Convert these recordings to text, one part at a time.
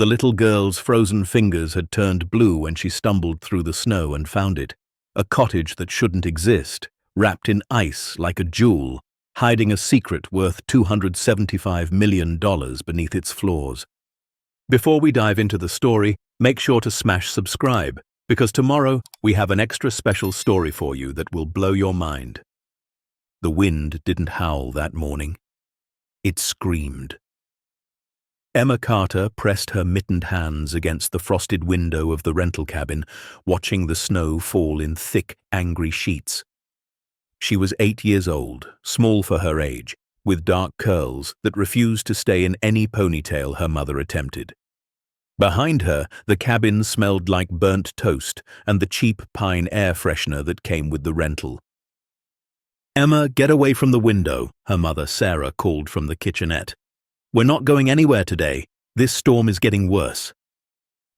The little girl's frozen fingers had turned blue when she stumbled through the snow and found it. A cottage that shouldn't exist, wrapped in ice like a jewel, hiding a secret worth $275 million beneath its floors. Before we dive into the story, make sure to smash subscribe, because tomorrow we have an extra special story for you that will blow your mind. The wind didn't howl that morning. It screamed. Emma Carter pressed her mittened hands against the frosted window of the rental cabin, watching the snow fall in thick, angry sheets. She was 8 years old, small for her age, with dark curls that refused to stay in any ponytail her mother attempted. Behind her, the cabin smelled like burnt toast and the cheap pine air freshener that came with the rental. "Emma, get away from the window," her mother Sarah called from the kitchenette. "We're not going anywhere today. This storm is getting worse."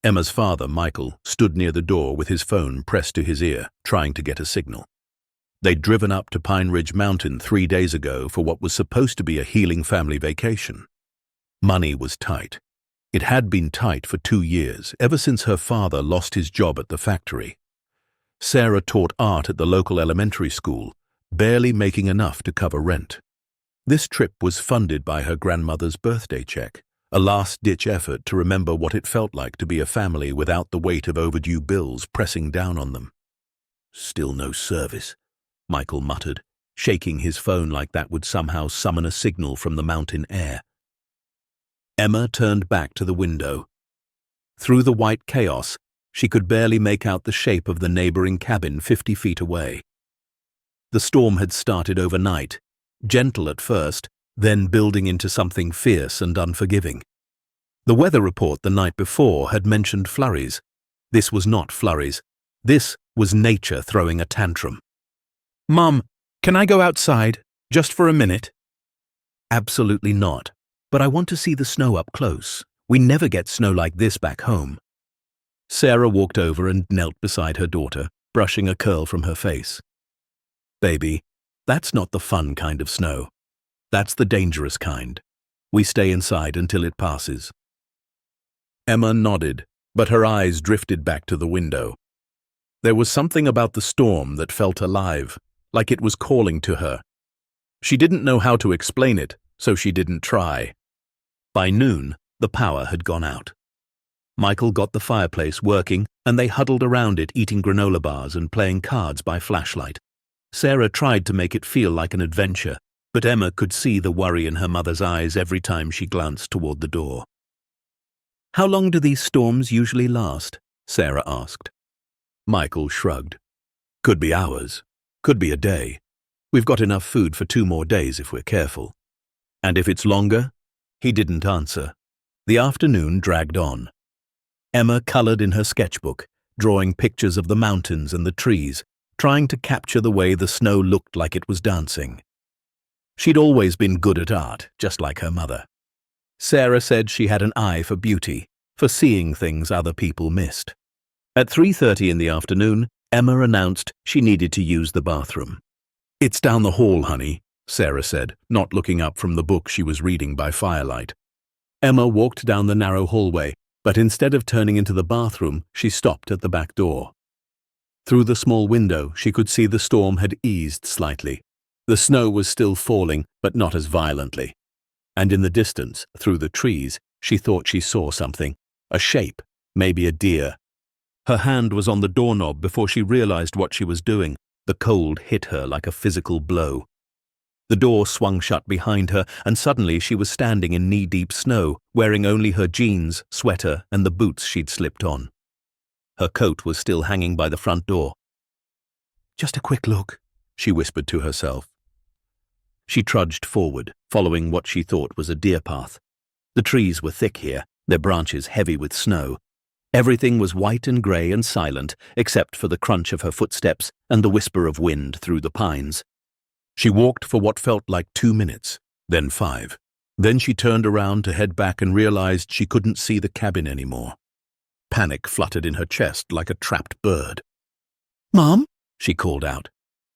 Emma's father, Michael, stood near the door with his phone pressed to his ear, trying to get a signal. They'd driven up to Pine Ridge Mountain 3 days ago for what was supposed to be a healing family vacation. Money was tight. It had been tight for 2 years, ever since her father lost his job at the factory. Sarah taught art at the local elementary school, barely making enough to cover rent. This trip was funded by her grandmother's birthday check, a last-ditch effort to remember what it felt like to be a family without the weight of overdue bills pressing down on them. "Still no service," Michael muttered, shaking his phone like that would somehow summon a signal from the mountain air. Emma turned back to the window. Through the white chaos, she could barely make out the shape of the neighboring cabin 50 feet away. The storm had started overnight, gentle at first, then building into something fierce and unforgiving. The weather report the night before had mentioned flurries. This was not flurries. This was nature throwing a tantrum. "Mom, can I go outside, just for a minute?" "Absolutely not. But I want to see the snow up close. We never get snow like this back home." Sarah walked over and knelt beside her daughter, brushing a curl from her face. "Baby, that's not the fun kind of snow. That's the dangerous kind. We stay inside until it passes." Emma nodded, but her eyes drifted back to the window. There was something about the storm that felt alive, like it was calling to her. She didn't know how to explain it, so she didn't try. By noon, the power had gone out. Michael got the fireplace working, and they huddled around it eating granola bars and playing cards by flashlight. Sarah tried to make it feel like an adventure, but Emma could see the worry in her mother's eyes every time she glanced toward the door. "How long do these storms usually last?" Sarah asked. Michael shrugged. "Could be hours. Could be a day. We've got enough food for 2 more days if we're careful." "And if it's longer?" He didn't answer. The afternoon dragged on. Emma colored in her sketchbook, drawing pictures of the mountains and the trees, trying to capture the way the snow looked like it was dancing. She'd always been good at art, just like her mother. Sarah said she had an eye for beauty, for seeing things other people missed. At 3:30 in the afternoon, Emma announced she needed to use the bathroom. "It's down the hall, honey," Sarah said, not looking up from the book she was reading by firelight. Emma walked down the narrow hallway, but instead of turning into the bathroom, she stopped at the back door. Through the small window, she could see the storm had eased slightly. The snow was still falling, but not as violently. And in the distance, through the trees, she thought she saw something, a shape, maybe a deer. Her hand was on the doorknob before she realized what she was doing. The cold hit her like a physical blow. The door swung shut behind her, and suddenly she was standing in knee-deep snow, wearing only her jeans, sweater, and the boots she'd slipped on. Her coat was still hanging by the front door. "Just a quick look," she whispered to herself. She trudged forward, following what she thought was a deer path. The trees were thick here, their branches heavy with snow. Everything was white and grey and silent, except for the crunch of her footsteps and the whisper of wind through the pines. She walked for what felt like 2 minutes, then 5. Then she turned around to head back and realized she couldn't see the cabin anymore. Panic fluttered in her chest like a trapped bird. "Mom?" she called out.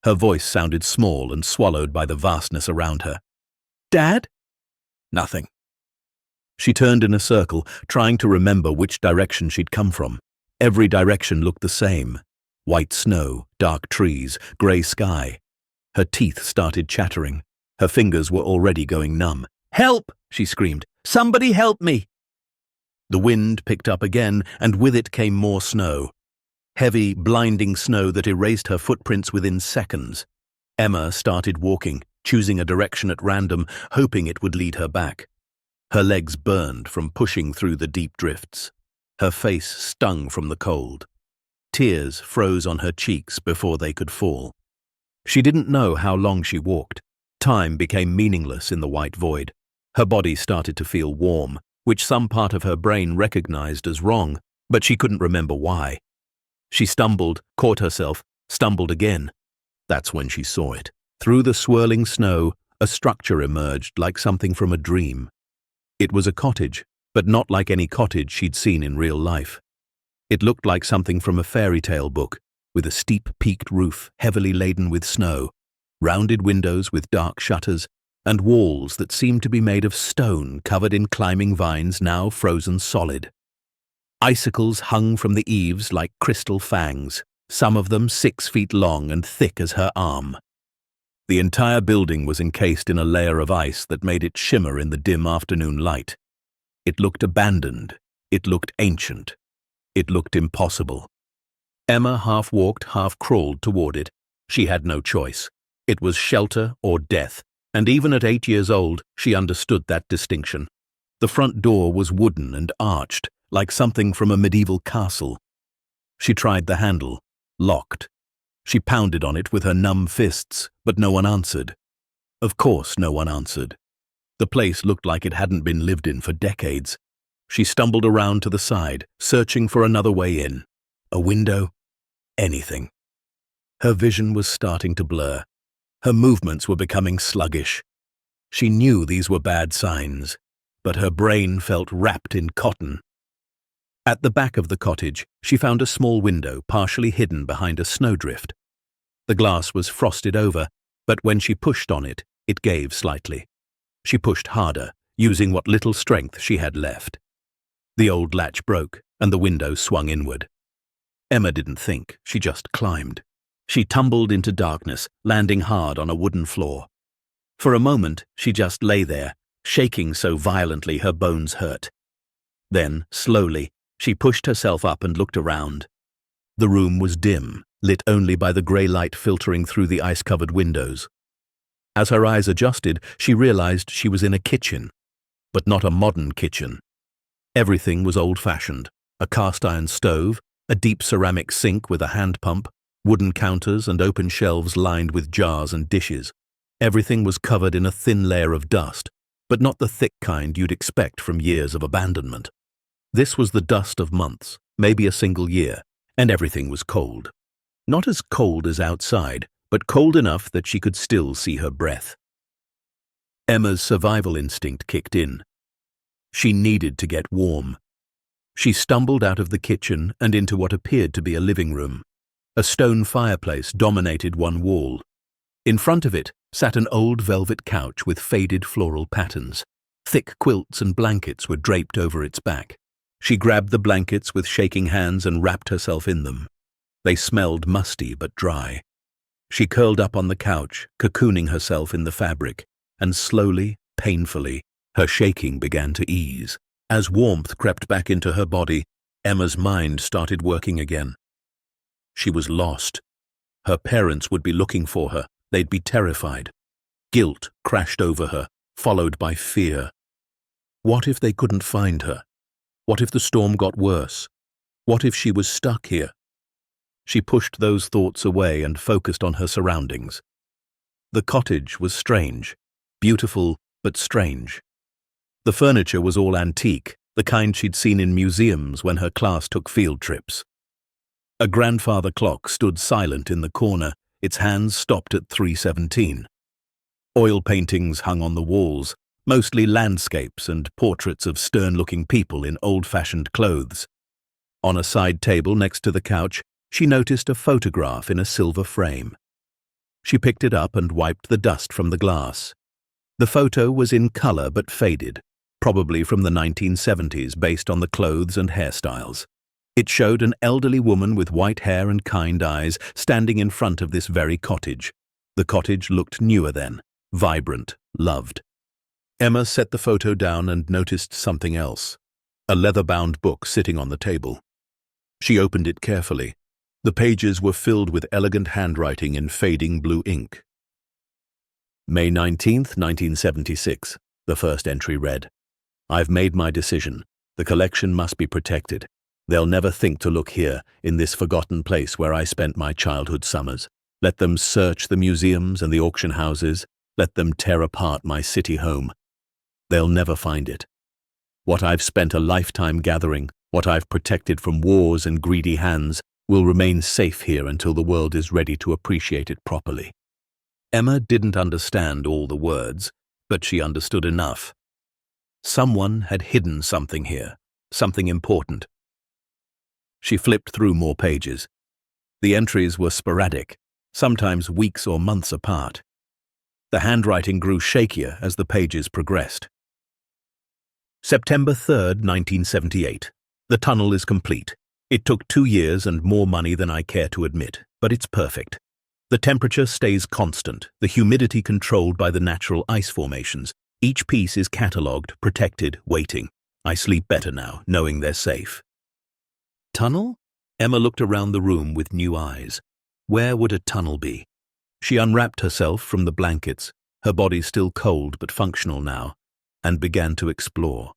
Her voice sounded small and swallowed by the vastness around her. "Dad?" Nothing. She turned in a circle, trying to remember which direction she'd come from. Every direction looked the same. White snow, dark trees, grey sky. Her teeth started chattering. Her fingers were already going numb. "Help!" she screamed. "Somebody help me!" The wind picked up again, and with it came more snow. Heavy, blinding snow that erased her footprints within seconds. Emma started walking, choosing a direction at random, hoping it would lead her back. Her legs burned from pushing through the deep drifts. Her face stung from the cold. Tears froze on her cheeks before they could fall. She didn't know how long she walked. Time became meaningless in the white void. Her body started to feel warm, which some part of her brain recognized as wrong, but she couldn't remember why. She stumbled, caught herself, stumbled again. That's when she saw it. Through the swirling snow, a structure emerged like something from a dream. It was a cottage, but not like any cottage she'd seen in real life. It looked like something from a fairy tale book, with a steep peaked roof heavily laden with snow, rounded windows with dark shutters, and walls that seemed to be made of stone covered in climbing vines now frozen solid. Icicles hung from the eaves like crystal fangs, some of them 6 feet long and thick as her arm. The entire building was encased in a layer of ice that made it shimmer in the dim afternoon light. It looked abandoned. It looked ancient. It looked impossible. Emma half walked, half crawled toward it. She had no choice. It was shelter or death, and even at 8 years old, she understood that distinction. The front door was wooden and arched, like something from a medieval castle. She tried the handle, locked. She pounded on it with her numb fists, but no one answered. Of course no one answered. The place looked like it hadn't been lived in for decades. She stumbled around to the side, searching for another way in. A window? Anything. Her vision was starting to blur. Her movements were becoming sluggish. She knew these were bad signs, but her brain felt wrapped in cotton. At the back of the cottage, she found a small window partially hidden behind a snowdrift. The glass was frosted over, but when she pushed on it, it gave slightly. She pushed harder, using what little strength she had left. The old latch broke, and the window swung inward. Emma didn't think, she just climbed. She tumbled into darkness, landing hard on a wooden floor. For a moment, she just lay there, shaking so violently her bones hurt. Then, slowly, she pushed herself up and looked around. The room was dim, lit only by the grey light filtering through the ice-covered windows. As her eyes adjusted, she realized she was in a kitchen, but not a modern kitchen. Everything was old-fashioned: a cast-iron stove, a deep ceramic sink with a hand pump, wooden counters and open shelves lined with jars and dishes. Everything was covered in a thin layer of dust, but not the thick kind you'd expect from years of abandonment. This was the dust of months, maybe a single year, and everything was cold. Not as cold as outside, but cold enough that she could still see her breath. Emma's survival instinct kicked in. She needed to get warm. She stumbled out of the kitchen and into what appeared to be a living room. A stone fireplace dominated one wall. In front of it sat an old velvet couch with faded floral patterns. Thick quilts and blankets were draped over its back. She grabbed the blankets with shaking hands and wrapped herself in them. They smelled musty but dry. She curled up on the couch, cocooning herself in the fabric, and slowly, painfully, her shaking began to ease. As warmth crept back into her body, Emma's mind started working again. She was lost. Her parents would be looking for her. They'd be terrified. Guilt crashed over her, followed by fear. What if they couldn't find her? What if the storm got worse? What if she was stuck here? She pushed those thoughts away and focused on her surroundings. The cottage was strange, beautiful but strange. The furniture was all antique, the kind she'd seen in museums when her class took field trips. A grandfather clock stood silent in the corner, its hands stopped at 3:17. Oil paintings hung on the walls, mostly landscapes and portraits of stern-looking people in old-fashioned clothes. On a side table next to the couch, she noticed a photograph in a silver frame. She picked it up and wiped the dust from the glass. The photo was in color but faded, probably from the 1970s based on the clothes and hairstyles. It showed an elderly woman with white hair and kind eyes standing in front of this very cottage. The cottage looked newer then, vibrant, loved. Emma set the photo down and noticed something else. A leather-bound book sitting on the table. She opened it carefully. The pages were filled with elegant handwriting in fading blue ink. May 19th, 1976. The first entry read, "I've made my decision. The collection must be protected. They'll never think to look here, in this forgotten place where I spent my childhood summers. Let them search the museums and the auction houses. Let them tear apart my city home. They'll never find it. What I've spent a lifetime gathering, what I've protected from wars and greedy hands, will remain safe here until the world is ready to appreciate it properly." Emma didn't understand all the words, but she understood enough. Someone had hidden something here, something important. She flipped through more pages. The entries were sporadic, sometimes weeks or months apart. The handwriting grew shakier as the pages progressed. September 3rd, 1978. The tunnel is complete. It took 2 years and more money than I care to admit, but it's perfect. The temperature stays constant, the humidity controlled by the natural ice formations. Each piece is catalogued, protected, waiting. I sleep better now, knowing they're safe. Tunnel? Emma looked around the room with new eyes. Where would a tunnel be? She unwrapped herself from the blankets, her body still cold but functional now, and began to explore.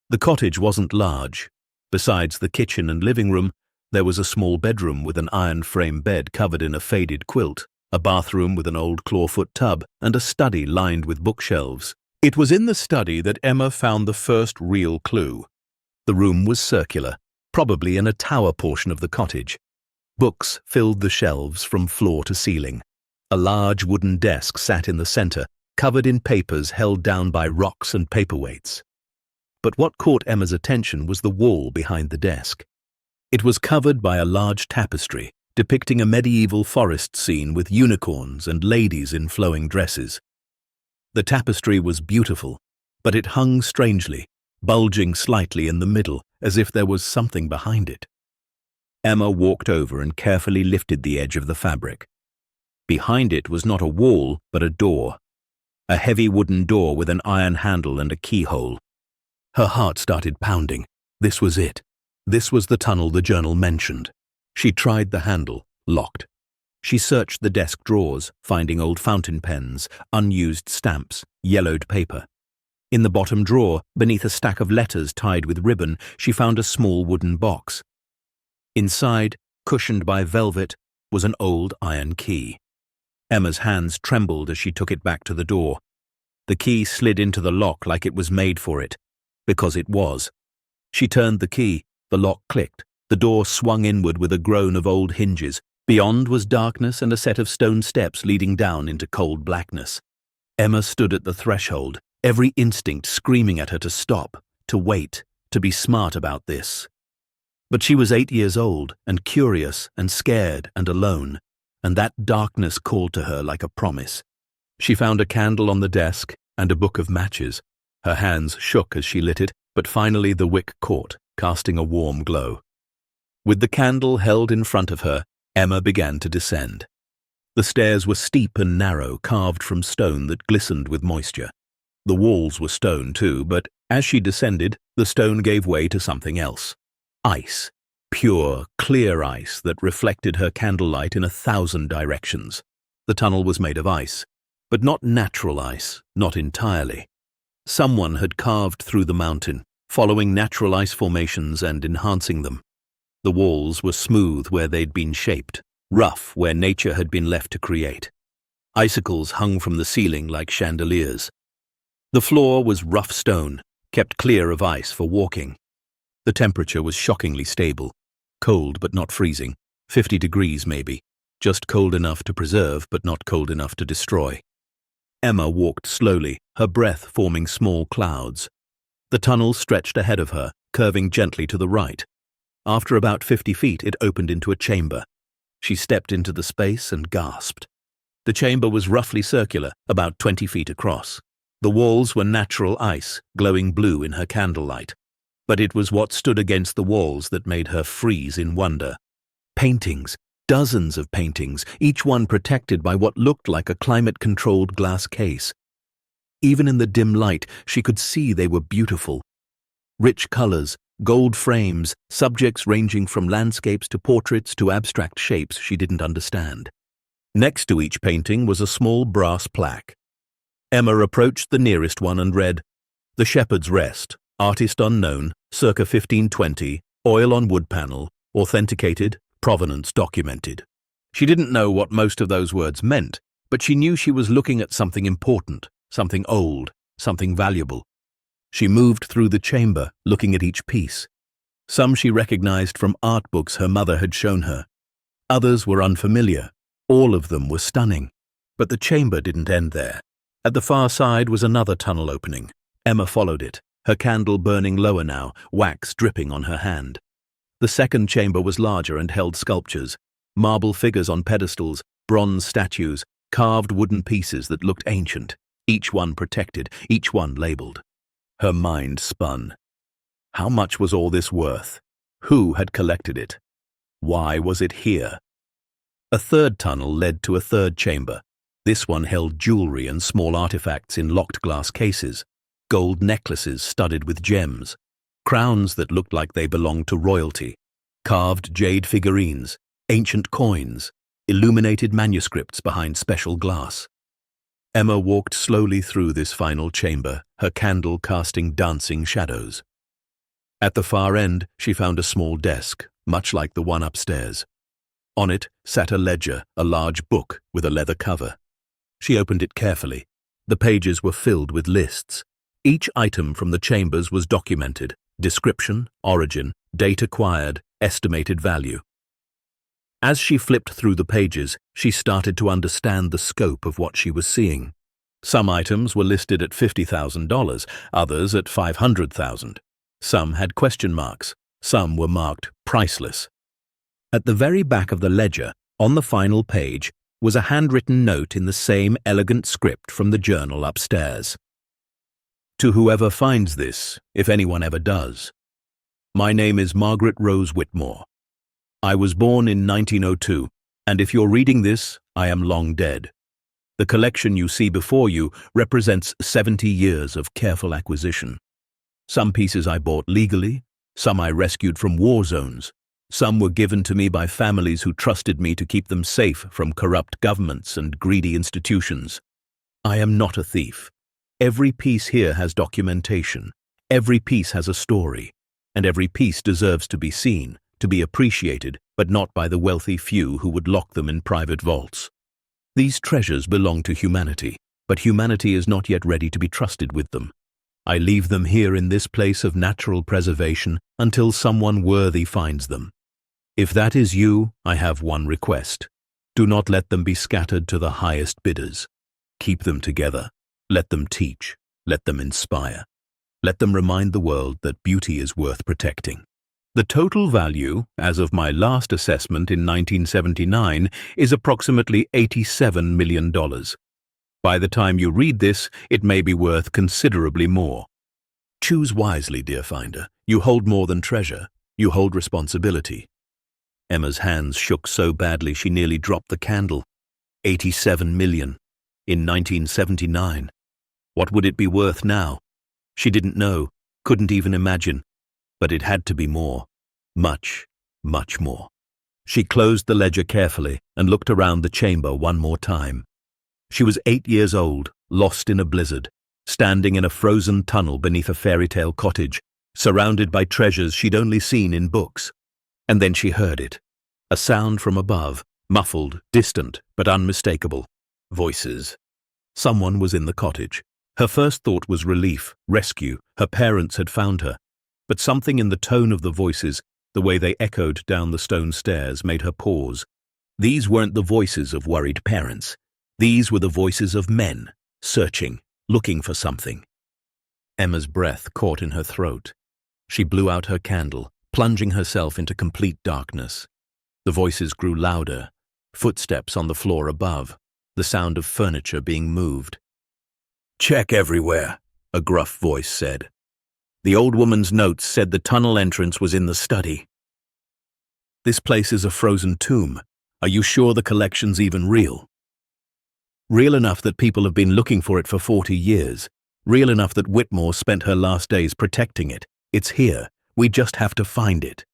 The cottage wasn't large. Besides the kitchen and living room, there was a small bedroom with an iron frame bed covered in a faded quilt, a bathroom with an old clawfoot tub, and a study lined with bookshelves. It was in the study that Emma found the first real clue. The room was circular, probably in a tower portion of the cottage. Books filled the shelves from floor to ceiling. A large wooden desk sat in the center, covered in papers held down by rocks and paperweights. But what caught Emma's attention was the wall behind the desk. It was covered by a large tapestry, depicting a medieval forest scene with unicorns and ladies in flowing dresses. The tapestry was beautiful, but it hung strangely, bulging slightly in the middle, as if there was something behind it. Emma walked over and carefully lifted the edge of the fabric. Behind it was not a wall, but a door. A heavy wooden door with an iron handle and a keyhole. Her heart started pounding. This was it. This was the tunnel the journal mentioned. She tried the handle, locked. She searched the desk drawers, finding old fountain pens, unused stamps, yellowed paper. In the bottom drawer, beneath a stack of letters tied with ribbon, she found a small wooden box. Inside, cushioned by velvet, was an old iron key. Emma's hands trembled as she took it back to the door. The key slid into the lock like it was made for it, because it was. She turned the key, the lock clicked, the door swung inward with a groan of old hinges. Beyond was darkness and a set of stone steps leading down into cold blackness. Emma stood at the threshold, every instinct screaming at her to stop, to wait, to be smart about this. But she was 8 years old, and curious, and scared, and alone, and that darkness called to her like a promise. She found a candle on the desk and a book of matches. Her hands shook as she lit it, but finally the wick caught, casting a warm glow. With the candle held in front of her, Emma began to descend. The stairs were steep and narrow, carved from stone that glistened with moisture. The walls were stone too, but as she descended, the stone gave way to something else. Ice. Pure, clear ice that reflected her candlelight in 1,000 directions. The tunnel was made of ice, but not natural ice, not entirely. Someone had carved through the mountain, following natural ice formations and enhancing them. The walls were smooth where they'd been shaped, rough where nature had been left to create. Icicles hung from the ceiling like chandeliers. The floor was rough stone, kept clear of ice for walking. The temperature was shockingly stable, cold but not freezing, 50 degrees maybe, just cold enough to preserve but not cold enough to destroy. Emma walked slowly, her breath forming small clouds. The tunnel stretched ahead of her, curving gently to the right. After about 50 feet, it opened into a chamber. She stepped into the space and gasped. The chamber was roughly circular, about 20 feet across. The walls were natural ice, glowing blue in her candlelight. But it was what stood against the walls that made her freeze in wonder. Paintings, dozens of paintings, each one protected by what looked like a climate-controlled glass case. Even in the dim light, she could see they were beautiful. Rich colors, gold frames, subjects ranging from landscapes to portraits to abstract shapes she didn't understand. Next to each painting was a small brass plaque. Emma approached the nearest one and read, "The Shepherd's Rest, artist unknown, circa 1520, oil on wood panel, authenticated, provenance documented." She didn't know what most of those words meant, but she knew she was looking at something important, something old, something valuable. She moved through the chamber, looking at each piece. Some she recognized from art books her mother had shown her. Others were unfamiliar. All of them were stunning. But the chamber didn't end there. At the far side was another tunnel opening. Emma followed it, her candle burning lower now, wax dripping on her hand. The second chamber was larger and held sculptures, marble figures on pedestals, bronze statues, carved wooden pieces that looked ancient, each one protected, each one labeled. Her mind spun. How much was all this worth? Who had collected it? Why was it here? A third tunnel led to a third chamber. This one held jewelry and small artifacts in locked glass cases, gold necklaces studded with gems, crowns that looked like they belonged to royalty, carved jade figurines, ancient coins, illuminated manuscripts behind special glass. Emma walked slowly through this final chamber, her candle casting dancing shadows. At the far end, she found a small desk, much like the one upstairs. On it sat a ledger, a large book with a leather cover. She opened it carefully. The pages were filled with lists. Each item from the chambers was documented: description, origin, date acquired, estimated value. As she flipped through the pages, she started to understand the scope of what she was seeing. Some items were listed at $50,000, others at $500,000. Some had question marks. Some were marked priceless. At the very back of the ledger, on the final page, was a handwritten note in the same elegant script from the journal upstairs. "To whoever finds this, if anyone ever does. My name is Margaret Rose Whitmore. I was born in 1902, and if you're reading this, I am long dead. The collection you see before you represents 70 years of careful acquisition. Some pieces I bought legally, some I rescued from war zones, some were given to me by families who trusted me to keep them safe from corrupt governments and greedy institutions. I am not a thief. Every piece here has documentation, every piece has a story, and every piece deserves to be seen, to be appreciated, but not by the wealthy few who would lock them in private vaults. These treasures belong to humanity, but humanity is not yet ready to be trusted with them. I leave them here in this place of natural preservation until someone worthy finds them. If that is you, I have one request. Do not let them be scattered to the highest bidders. Keep them together. Let them teach. Let them inspire. Let them remind the world that beauty is worth protecting. The total value, as of my last assessment in 1979, is approximately $87 million. By the time you read this, it may be worth considerably more. Choose wisely, dear finder. You hold more than treasure. You hold responsibility." Emma's hands shook so badly she nearly dropped the candle. 87 million. In 1979. What would it be worth now? She didn't know, couldn't even imagine. But it had to be more. Much, much more. She closed the ledger carefully and looked around the chamber one more time. She was 8 years old, lost in a blizzard, standing in a frozen tunnel beneath a fairytale cottage, surrounded by treasures she'd only seen in books. And then she heard it. A sound from above, muffled, distant, but unmistakable. Voices. Someone was in the cottage. Her first thought was relief, rescue. Her parents had found her. But something in the tone of the voices, the way they echoed down the stone stairs, made her pause. These weren't the voices of worried parents. These were the voices of men, searching, looking for something. Emma's breath caught in her throat. She blew out her candle, plunging herself into complete darkness. The voices grew louder, footsteps on the floor above, the sound of furniture being moved. Check everywhere, a gruff voice said. The old woman's notes said the tunnel entrance was in the study. This place is a frozen tomb. Are you sure the collection's even real? Real enough that people have been looking for it for 40 years. Real enough that Whitmore spent her last days protecting it. It's here. We just have to find it.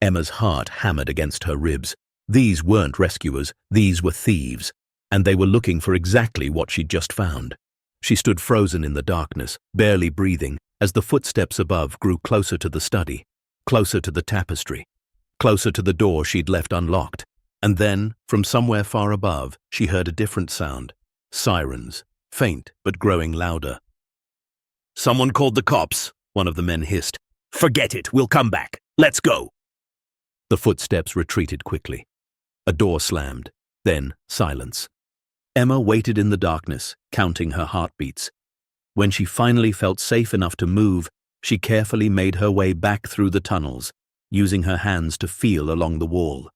Emma's heart hammered against her ribs. These weren't rescuers, these were thieves, and they were looking for exactly what she'd just found. She stood frozen in the darkness, barely breathing, as the footsteps above grew closer to the study, closer to the tapestry, closer to the door she'd left unlocked. And then, from somewhere far above, she heard a different sound. Sirens, faint but growing louder. "Someone called the cops," one of the men hissed. "Forget it, we'll come back. Let's go." The footsteps retreated quickly. A door slammed, then silence. Emma waited in the darkness, counting her heartbeats. When she finally felt safe enough to move, she carefully made her way back through the tunnels, using her hands to feel along the wall.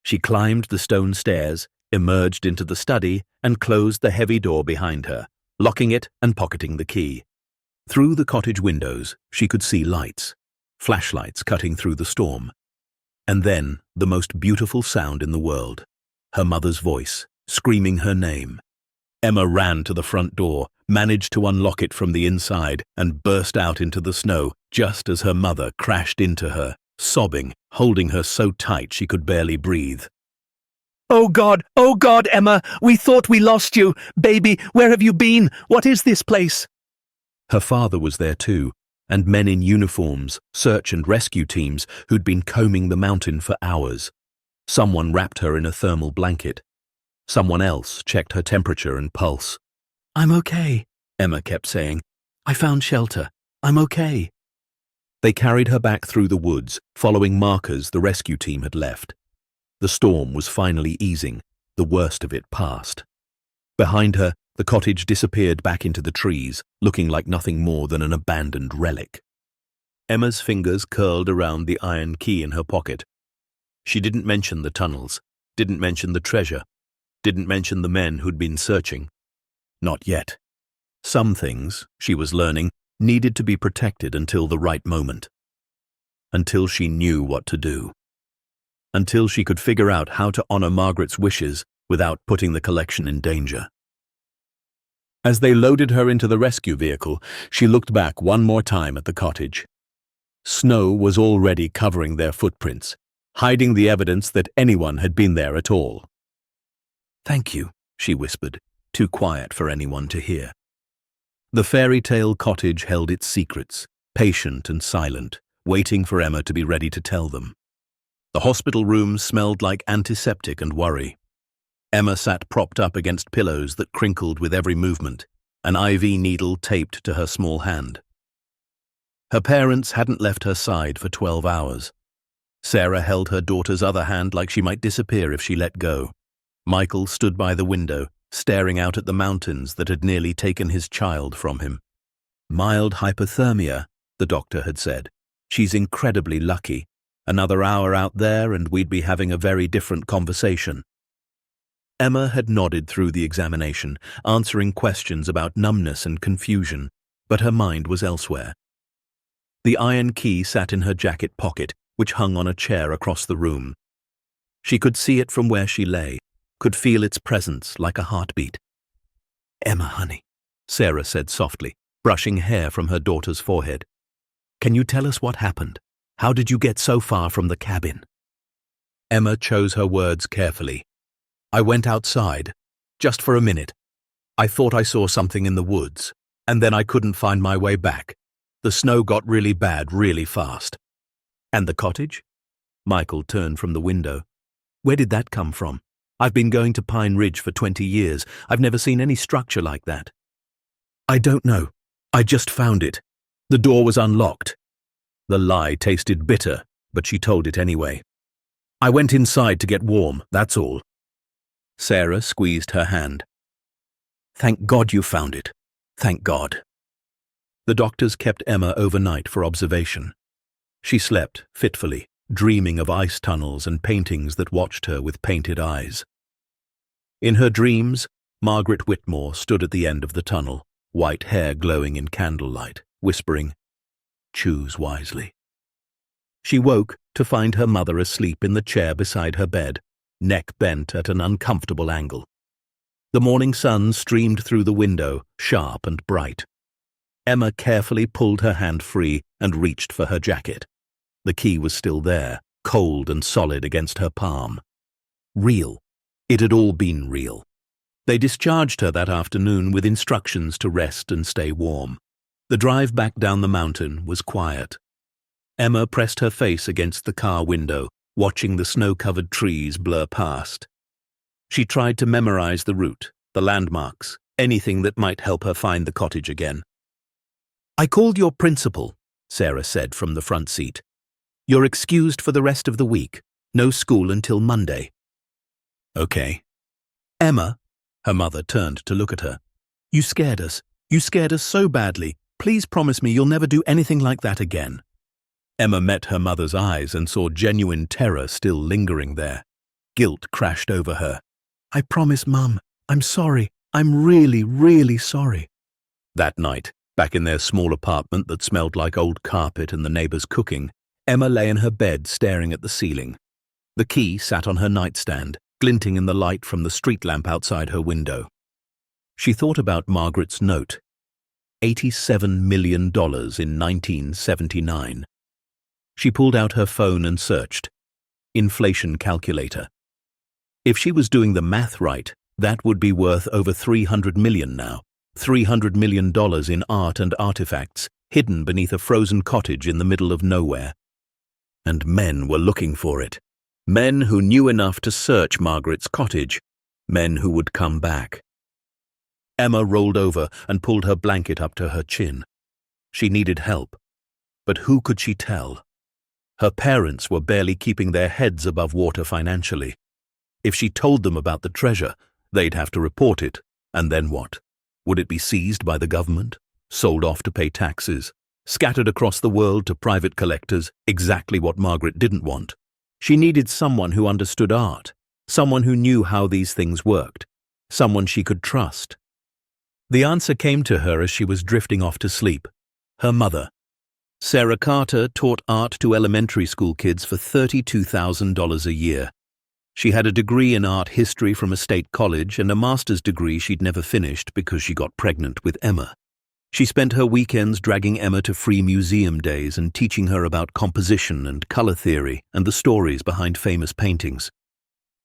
She climbed the stone stairs, emerged into the study, and closed the heavy door behind her, locking it and pocketing the key. Through the cottage windows, she could see lights, flashlights cutting through the storm. And then, the most beautiful sound in the world, her mother's voice, screaming her name. Emma ran to the front door, managed to unlock it from the inside, and burst out into the snow just as her mother crashed into her, sobbing, holding her so tight she could barely breathe. Oh God, Emma, we thought we lost you. Baby, where have you been? What is this place?" Her father was there too, and men in uniforms, search and rescue teams who'd been combing the mountain for hours. Someone wrapped her in a thermal blanket. Someone else checked her temperature and pulse. "I'm okay," Emma kept saying. "I found shelter. I'm okay." They carried her back through the woods, following markers the rescue team had left. The storm was finally easing, the worst of it passed. Behind her, the cottage disappeared back into the trees, looking like nothing more than an abandoned relic. Emma's fingers curled around the iron key in her pocket. She didn't mention the tunnels, didn't mention the treasure, didn't mention the men who'd been searching. Not yet. Some things, she was learning, needed to be protected until the right moment. Until she knew what to do. Until she could figure out how to honor Margaret's wishes without putting the collection in danger. As they loaded her into the rescue vehicle, she looked back one more time at the cottage. Snow was already covering their footprints, hiding the evidence that anyone had been there at all. "Thank you," she whispered, too quiet for anyone to hear. The Fairytale cottage held its secrets, patient and silent, waiting for Emma to be ready to tell them. The hospital room smelled like antiseptic and worry. Emma sat propped up against pillows that crinkled with every movement, an IV needle taped to her small hand. Her parents hadn't left her side for 12 hours. Sarah held her daughter's other hand like she might disappear if she let go. Michael stood by the window, staring out at the mountains that had nearly taken his child from him. "Mild hypothermia," the doctor had said. "She's incredibly lucky. Another hour out there and we'd be having a very different conversation." Emma had nodded through the examination, answering questions about numbness and confusion, but her mind was elsewhere. The iron key sat in her jacket pocket, which hung on a chair across the room. She could see it from where she lay, could feel its presence like a heartbeat. "Emma, honey," Sarah said softly, brushing hair from her daughter's forehead. "Can you tell us what happened? How did you get so far from the cabin?" Emma chose her words carefully. "I went outside, just for a minute. I thought I saw something in the woods, and then I couldn't find my way back. The snow got really bad really fast." "And the cottage?" Michael turned from the window. "Where did that come from? I've been going to Pine Ridge for 20 years. I've never seen any structure like that." "I don't know. I just found it. The door was unlocked." The lie tasted bitter, but she told it anyway. "I went inside to get warm, that's all." Sarah squeezed her hand. "Thank God you found it. Thank God." The doctors kept Emma overnight for observation. She slept fitfully, dreaming of ice tunnels and paintings that watched her with painted eyes. In her dreams, Margaret Whitmore stood at the end of the tunnel, white hair glowing in candlelight, whispering, "Choose wisely." She woke to find her mother asleep in the chair beside her bed, neck bent at an uncomfortable angle. The morning sun streamed through the window, sharp and bright. Emma carefully pulled her hand free and reached for her jacket. The key was still there, cold and solid against her palm. Real. It had all been real. They discharged her that afternoon with instructions to rest and stay warm. The drive back down the mountain was quiet. Emma pressed her face against the car window, watching the snow-covered trees blur past. She tried to memorize the route, the landmarks, anything that might help her find the cottage again. "I called your principal," Sarah said from the front seat. "You're excused for the rest of the week. No school until Monday." "Okay." "Emma," her mother turned to look at her. "You scared us. You scared us so badly. Please promise me you'll never do anything like that again." Emma met her mother's eyes and saw genuine terror still lingering there. Guilt crashed over her. "I promise, Mum. I'm sorry. I'm really, really sorry." That night, back in their small apartment that smelled like old carpet and the neighbors' cooking, Emma lay in her bed staring at the ceiling. The key sat on her nightstand, glinting in the light from the street lamp outside her window. She thought about Margaret's note. $87 million in 1979. She pulled out her phone and searched. Inflation calculator. If she was doing the math right, that would be worth over $300 million now. $300 million in art and artifacts, hidden beneath a frozen cottage in the middle of nowhere. And men were looking for it. Men who knew enough to search Margaret's cottage. Men who would come back. Emma rolled over and pulled her blanket up to her chin. She needed help. But who could she tell? Her parents were barely keeping their heads above water financially. If she told them about the treasure, they'd have to report it. And then what? Would it be seized by the government? Sold off to pay taxes? Scattered across the world to private collectors? Exactly what Margaret didn't want. She needed someone who understood art. Someone who knew how these things worked. Someone she could trust. The answer came to her as she was drifting off to sleep. Her mother. Sarah Carter taught art to elementary school kids for $32,000 a year. She had a degree in art history from a state college and a master's degree she'd never finished because she got pregnant with Emma. She spent her weekends dragging Emma to free museum days and teaching her about composition and color theory and the stories behind famous paintings.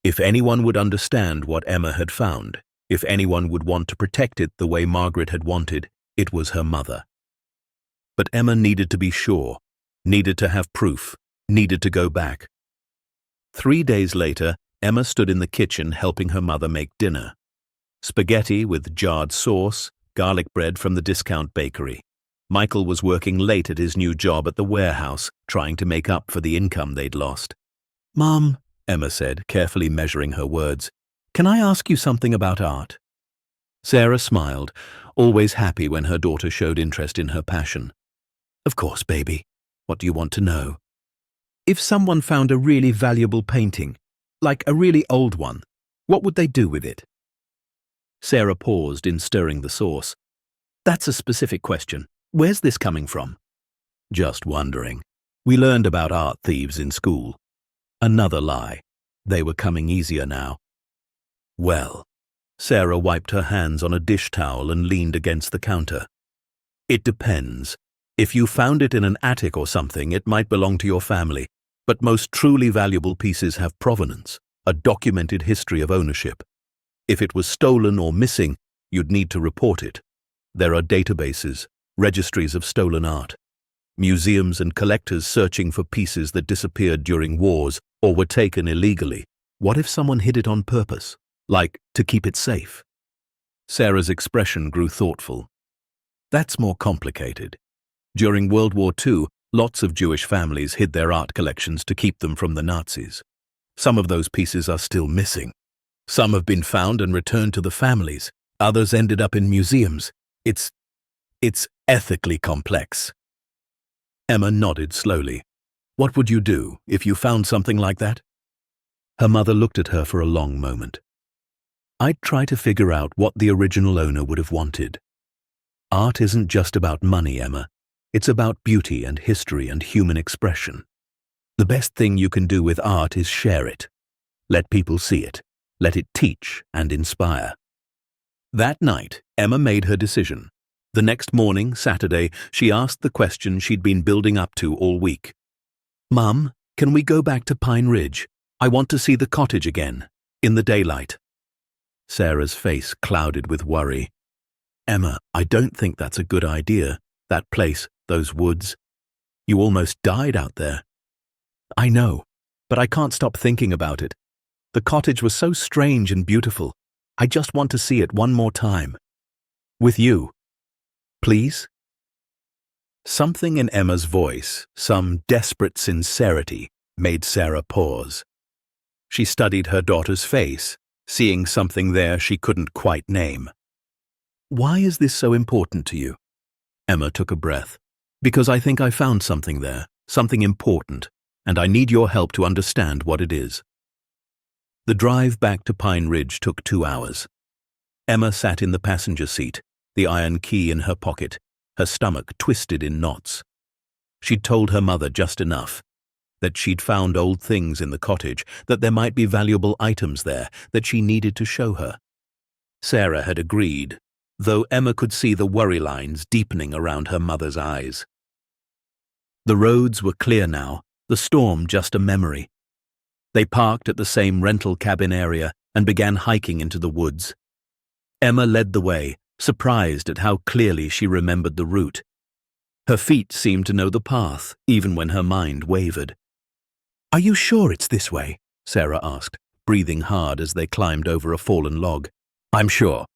If anyone would understand what Emma had found, if anyone would want to protect it the way Margaret had wanted, it was her mother. But Emma needed to be sure, needed to have proof, needed to go back. 3 days later, Emma stood in the kitchen helping her mother make dinner. Spaghetti with jarred sauce, garlic bread from the discount bakery. Michael was working late at his new job at the warehouse, trying to make up for the income they'd lost. "Mom," Emma said, carefully measuring her words, "can I ask you something about art?" Sarah smiled, always happy when her daughter showed interest in her passion. "Of course, baby. What do you want to know?" "If someone found a really valuable painting, like a really old one, what would they do with it?" Sarah paused in stirring the sauce. "That's a specific question. Where's this coming from?" "Just wondering. We learned about art thieves in school." Another lie. They were coming easier now. "Well," Sarah wiped her hands on a dish towel and leaned against the counter. "It depends. If you found it in an attic or something, it might belong to your family, but most truly valuable pieces have provenance, a documented history of ownership. If it was stolen or missing, you'd need to report it. There are databases, registries of stolen art, museums and collectors searching for pieces that disappeared during wars or were taken illegally. What if someone hid it on purpose, like to keep it safe?" Sarah's expression grew thoughtful. "That's more complicated. During World War II, lots of Jewish families hid their art collections to keep them from the Nazis. Some of those pieces are still missing. Some have been found and returned to the families. Others ended up in museums. It's ethically complex." Emma nodded slowly. "What would you do if you found something like that?" Her mother looked at her for a long moment. I'd try to figure out what the original owner would have wanted. Art isn't just about money, Emma. It's about beauty and history and human expression. The best thing you can do with art is share it. Let people see it. Let it teach and inspire. That night, Emma made her decision. The next morning, Saturday, she asked the question she'd been building up to all week. "Mum, can we go back to Pine Ridge? I want to see the cottage again, in the daylight." Sarah's face clouded with worry. "Emma, I don't think that's a good idea. That place, those woods. You almost died out there." "I know, but I can't stop thinking about it. The cottage was so strange and beautiful. I just want to see it one more time. With you. Please?" Something in Emma's voice, some desperate sincerity, made Sarah pause. She studied her daughter's face, seeing something there she couldn't quite name. "Why is this so important to you?" Emma took a breath. "Because I think I found something there, something important, and I need your help to understand what it is." The drive back to Pine Ridge took 2 hours. Emma sat in the passenger seat, the iron key in her pocket, her stomach twisted in knots. She'd told her mother just enough, that she'd found old things in the cottage, that there might be valuable items there that she needed to show her. Sarah had agreed, though Emma could see the worry lines deepening around her mother's eyes. The roads were clear now, the storm just a memory. They parked at the same rental cabin area and began hiking into the woods. Emma led the way, surprised at how clearly she remembered the route. Her feet seemed to know the path, even when her mind wavered. "Are you sure it's this way?" Sarah asked, breathing hard as they climbed over a fallen log. "I'm sure."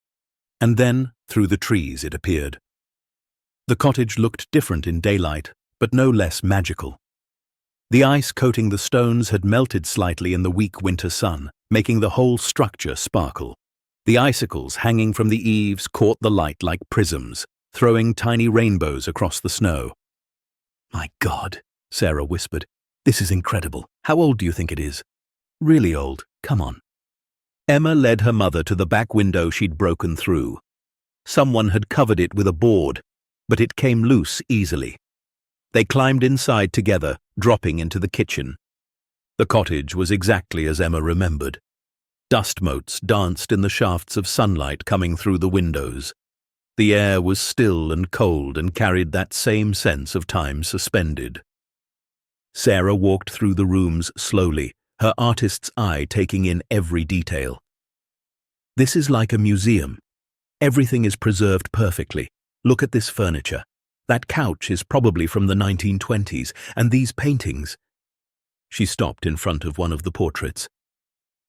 And then, through the trees, it appeared. The cottage looked different in daylight, but no less magical. The ice coating the stones had melted slightly in the weak winter sun, making the whole structure sparkle. The icicles hanging from the eaves caught the light like prisms, throwing tiny rainbows across the snow. "My God," Sarah whispered. "This is incredible. How old do you think it is?" "Really old. Come on." Emma led her mother to the back window she'd broken through. Someone had covered it with a board, but it came loose easily. They climbed inside together, dropping into the kitchen. The cottage was exactly as Emma remembered. Dust motes danced in the shafts of sunlight coming through the windows. The air was still and cold and carried that same sense of time suspended. Sarah walked through the rooms slowly, her artist's eye taking in every detail. "This is like a museum. Everything is preserved perfectly. Look at this furniture. That couch is probably from the 1920s, and these paintings." She stopped in front of one of the portraits.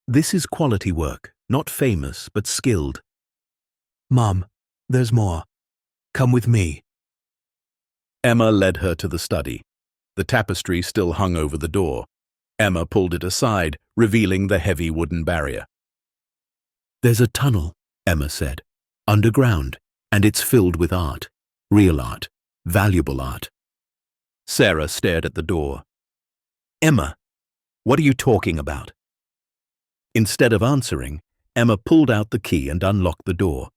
"This is quality work, not famous, but skilled." "Mom, there's more. Come with me." Emma led her to the study. The tapestry still hung over the door. Emma pulled it aside, revealing the heavy wooden barrier. "There's a tunnel," Emma said, "underground, and it's filled with art. Real art. Valuable art." Sarah stared at the door. "Emma, what are you talking about?" Instead of answering, Emma pulled out the key and unlocked the door.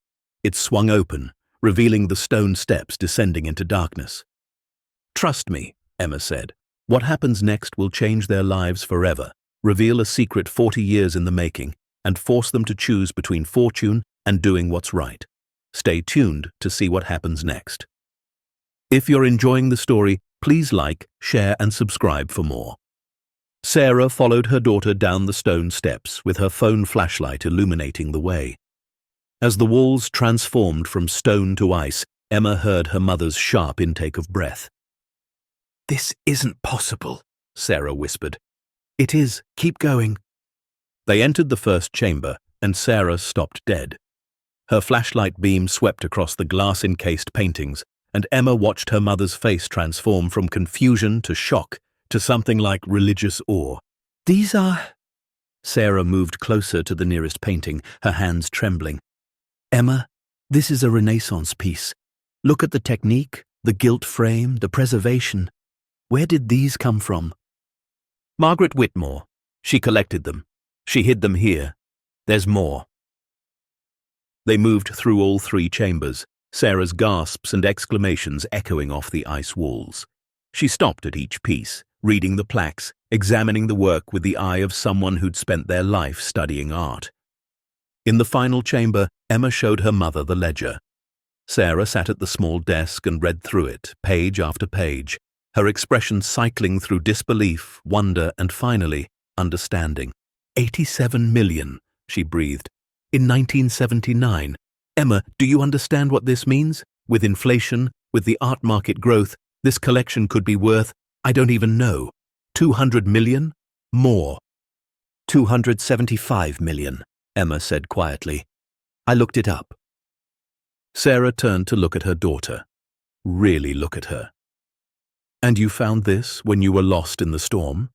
It swung open, revealing the stone steps descending into darkness. "Trust me," Emma said. "What happens next will change their lives forever, reveal a secret 40 years in the making, and force them to choose between fortune and doing what's right. Stay tuned to see what happens next." If you're enjoying the story, please like, share, and subscribe for more. Sarah followed her daughter down the stone steps with her phone flashlight illuminating the way. As the walls transformed from stone to ice, Emma heard her mother's sharp intake of breath. "This isn't possible," Sarah whispered. "It is. Keep going." They entered the first chamber, and Sarah stopped dead. Her flashlight beam swept across the glass-encased paintings, and Emma watched her mother's face transform from confusion to shock to something like religious awe. "These are—" Sarah moved closer to the nearest painting, her hands trembling. "Emma, this is a Renaissance piece. Look at the technique, the gilt frame, the preservation. Where did these come from?" "Margaret Whitmore. She collected them. She hid them here. There's more." They moved through all 3 chambers, Sarah's gasps and exclamations echoing off the ice walls. She stopped at each piece, reading the plaques, examining the work with the eye of someone who'd spent their life studying art. In the final chamber, Emma showed her mother the ledger. Sarah sat at the small desk and read through it, page after page, her expression cycling through disbelief, wonder, and finally, understanding. 87 million, she breathed. In 1979. Emma, do you understand what this means? With inflation, with the art market growth, this collection could be worth, I don't even know, 200 million? More. 275 million, Emma said quietly. I looked it up. Sarah turned to look at her daughter. Really look at her. And you found this when you were lost in the storm?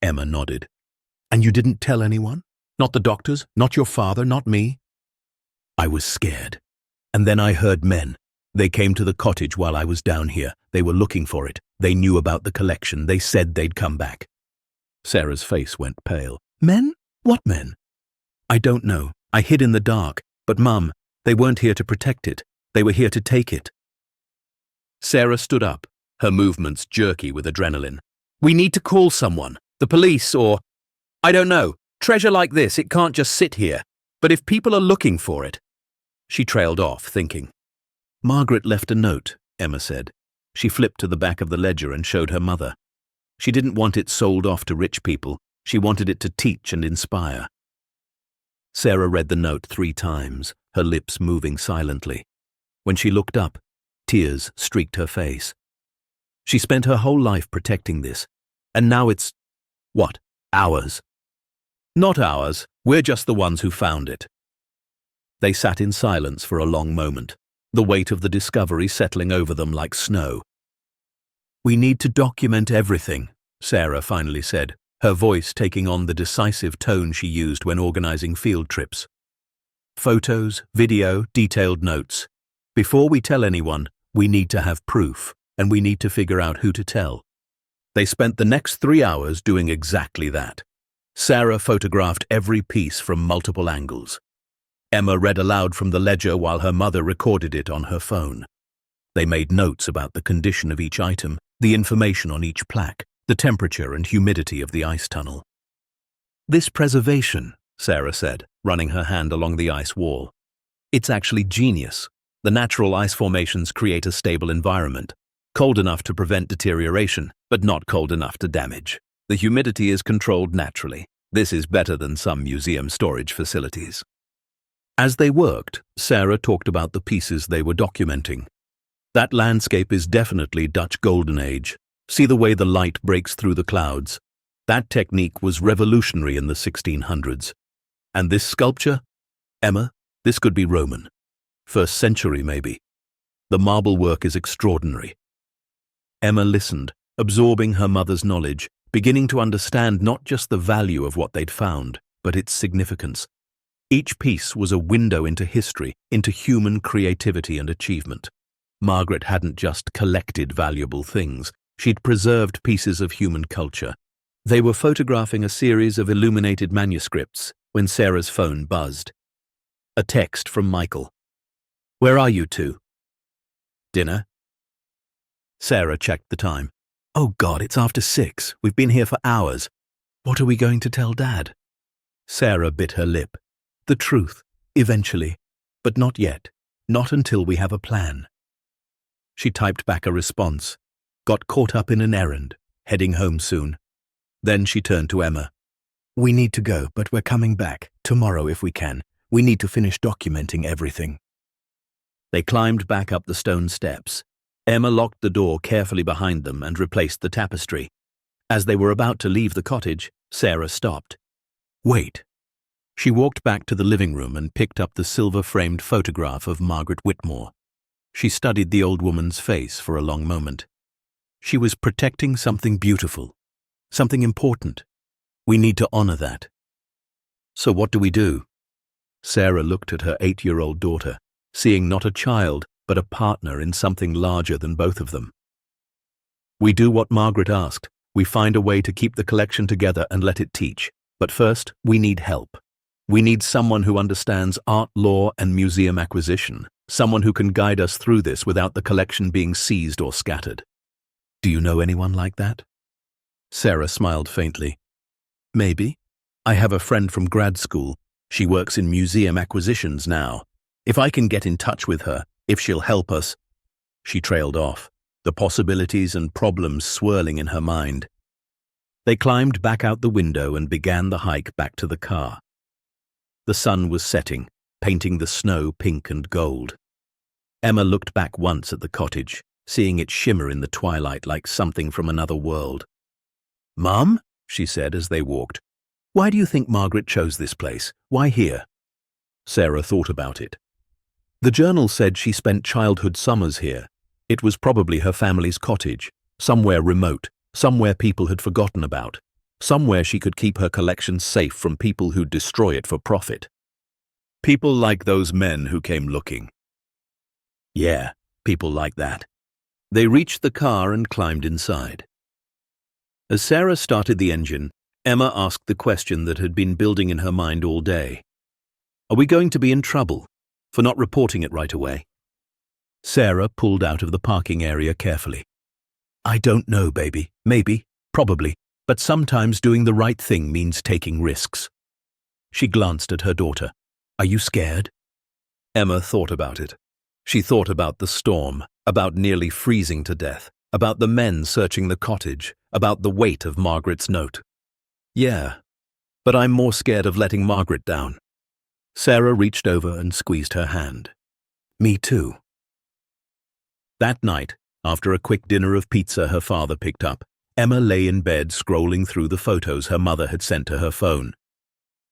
Emma nodded. And you didn't tell anyone? Not the doctors, not your father, not me? I was scared. And then I heard men. They came to the cottage while I was down here. They were looking for it. They knew about the collection. They said they'd come back. Sarah's face went pale. Men? What men? I don't know. I hid in the dark. But Mum, they weren't here to protect it. They were here to take it. Sarah stood up, her movements jerky with adrenaline. We need to call someone. The police or... I don't know. Treasure like this, it can't just sit here. But if people are looking for it... She trailed off, thinking. Margaret left a note, Emma said. She flipped to the back of the ledger and showed her mother. She didn't want it sold off to rich people. She wanted it to teach and inspire. Sarah read the note 3 times, her lips moving silently. When she looked up, tears streaked her face. She spent her whole life protecting this, and now it's... what? Ours. Not ours, we're just the ones who found it. They sat in silence for a long moment, the weight of the discovery settling over them like snow. We need to document everything, Sarah finally said, her voice taking on the decisive tone she used when organizing field trips. Photos, video, detailed notes. Before we tell anyone, we need to have proof, and we need to figure out who to tell. They spent the next 3 hours doing exactly that. Sarah photographed every piece from multiple angles. Emma read aloud from the ledger while her mother recorded it on her phone. They made notes about the condition of each item, the information on each plaque, the temperature and humidity of the ice tunnel. This preservation, Sarah said, running her hand along the ice wall. It's actually genius. The natural ice formations create a stable environment, cold enough to prevent deterioration, but not cold enough to damage. The humidity is controlled naturally. This is better than some museum storage facilities. As they worked, Sarah talked about the pieces they were documenting. That landscape is definitely Dutch Golden Age. See the way the light breaks through the clouds. That technique was revolutionary in the 1600s. And this sculpture? Emma, this could be Roman. 1st century, maybe. The marble work is extraordinary. Emma listened, absorbing her mother's knowledge, beginning to understand not just the value of what they'd found, but its significance. Each piece was a window into history, into human creativity and achievement. Margaret hadn't just collected valuable things, she'd preserved pieces of human culture. They were photographing a series of illuminated manuscripts when Sarah's phone buzzed. A text from Michael. Where are you two? Dinner? Sarah checked the time. Oh God, it's after 6. We've been here for hours. What are we going to tell Dad? Sarah bit her lip. The truth, eventually, but not yet. Not until we have a plan. She typed back a response, got caught up in an errand, heading home soon. Then she turned to Emma. We need to go, but we're coming back, tomorrow if we can. We need to finish documenting everything. They climbed back up the stone steps. Emma locked the door carefully behind them and replaced the tapestry. As they were about to leave the cottage, Sarah stopped. Wait. She walked back to the living room and picked up the silver-framed photograph of Margaret Whitmore. She studied the old woman's face for a long moment. She was protecting something beautiful, something important. We need to honor that. So what do we do? Sarah looked at her 8-year-old daughter, seeing not a child, but a partner in something larger than both of them. We do what Margaret asked. We find a way to keep the collection together and let it teach. But first, we need help. We need someone who understands art law and museum acquisition, someone who can guide us through this without the collection being seized or scattered. Do you know anyone like that? Sarah smiled faintly. Maybe. I have a friend from grad school. She works in museum acquisitions now. If I can get in touch with her, if she'll help us. She trailed off, the possibilities and problems swirling in her mind. They climbed back out the window and began the hike back to the car. The sun was setting, painting the snow pink and gold. Emma looked back once at the cottage, seeing it shimmer in the twilight like something from another world. "Mum," she said as they walked, "why do you think Margaret chose this place? Why here?" Sarah thought about it. The journal said she spent childhood summers here. It was probably her family's cottage, somewhere remote, somewhere people had forgotten about, somewhere she could keep her collection safe from people who'd destroy it for profit. People like those men who came looking. Yeah, people like that. They reached the car and climbed inside. As Sarah started the engine, Emma asked the question that had been building in her mind all day. Are we going to be in trouble for not reporting it right away? Sarah pulled out of the parking area carefully. I don't know, baby. Maybe, probably, but sometimes doing the right thing means taking risks. She glanced at her daughter. Are you scared? Emma thought about it. She thought about the storm, about nearly freezing to death, about the men searching the cottage, about the weight of Margaret's note. Yeah, but I'm more scared of letting Margaret down. Sarah reached over and squeezed her hand. Me too. That night, after a quick dinner of pizza her father picked up, Emma lay in bed scrolling through the photos her mother had sent to her phone.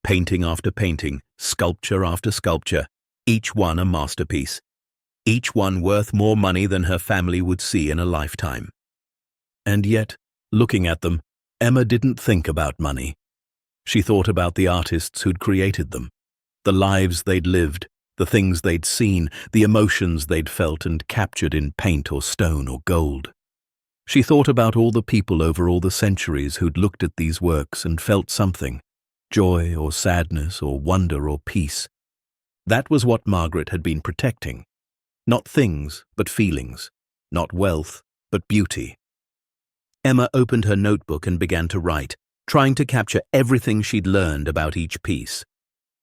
Painting after painting, sculpture after sculpture, each one a masterpiece. Each one worth more money than her family would see in a lifetime. And yet, looking at them, Emma didn't think about money. She thought about the artists who'd created them, the lives they'd lived, the things they'd seen, the emotions they'd felt and captured in paint or stone or gold. She thought about all the people over all the centuries who'd looked at these works and felt something, joy or sadness or wonder or peace. That was what Margaret had been protecting. Not things, but feelings. Not wealth, but beauty. Emma opened her notebook and began to write, trying to capture everything she'd learned about each piece.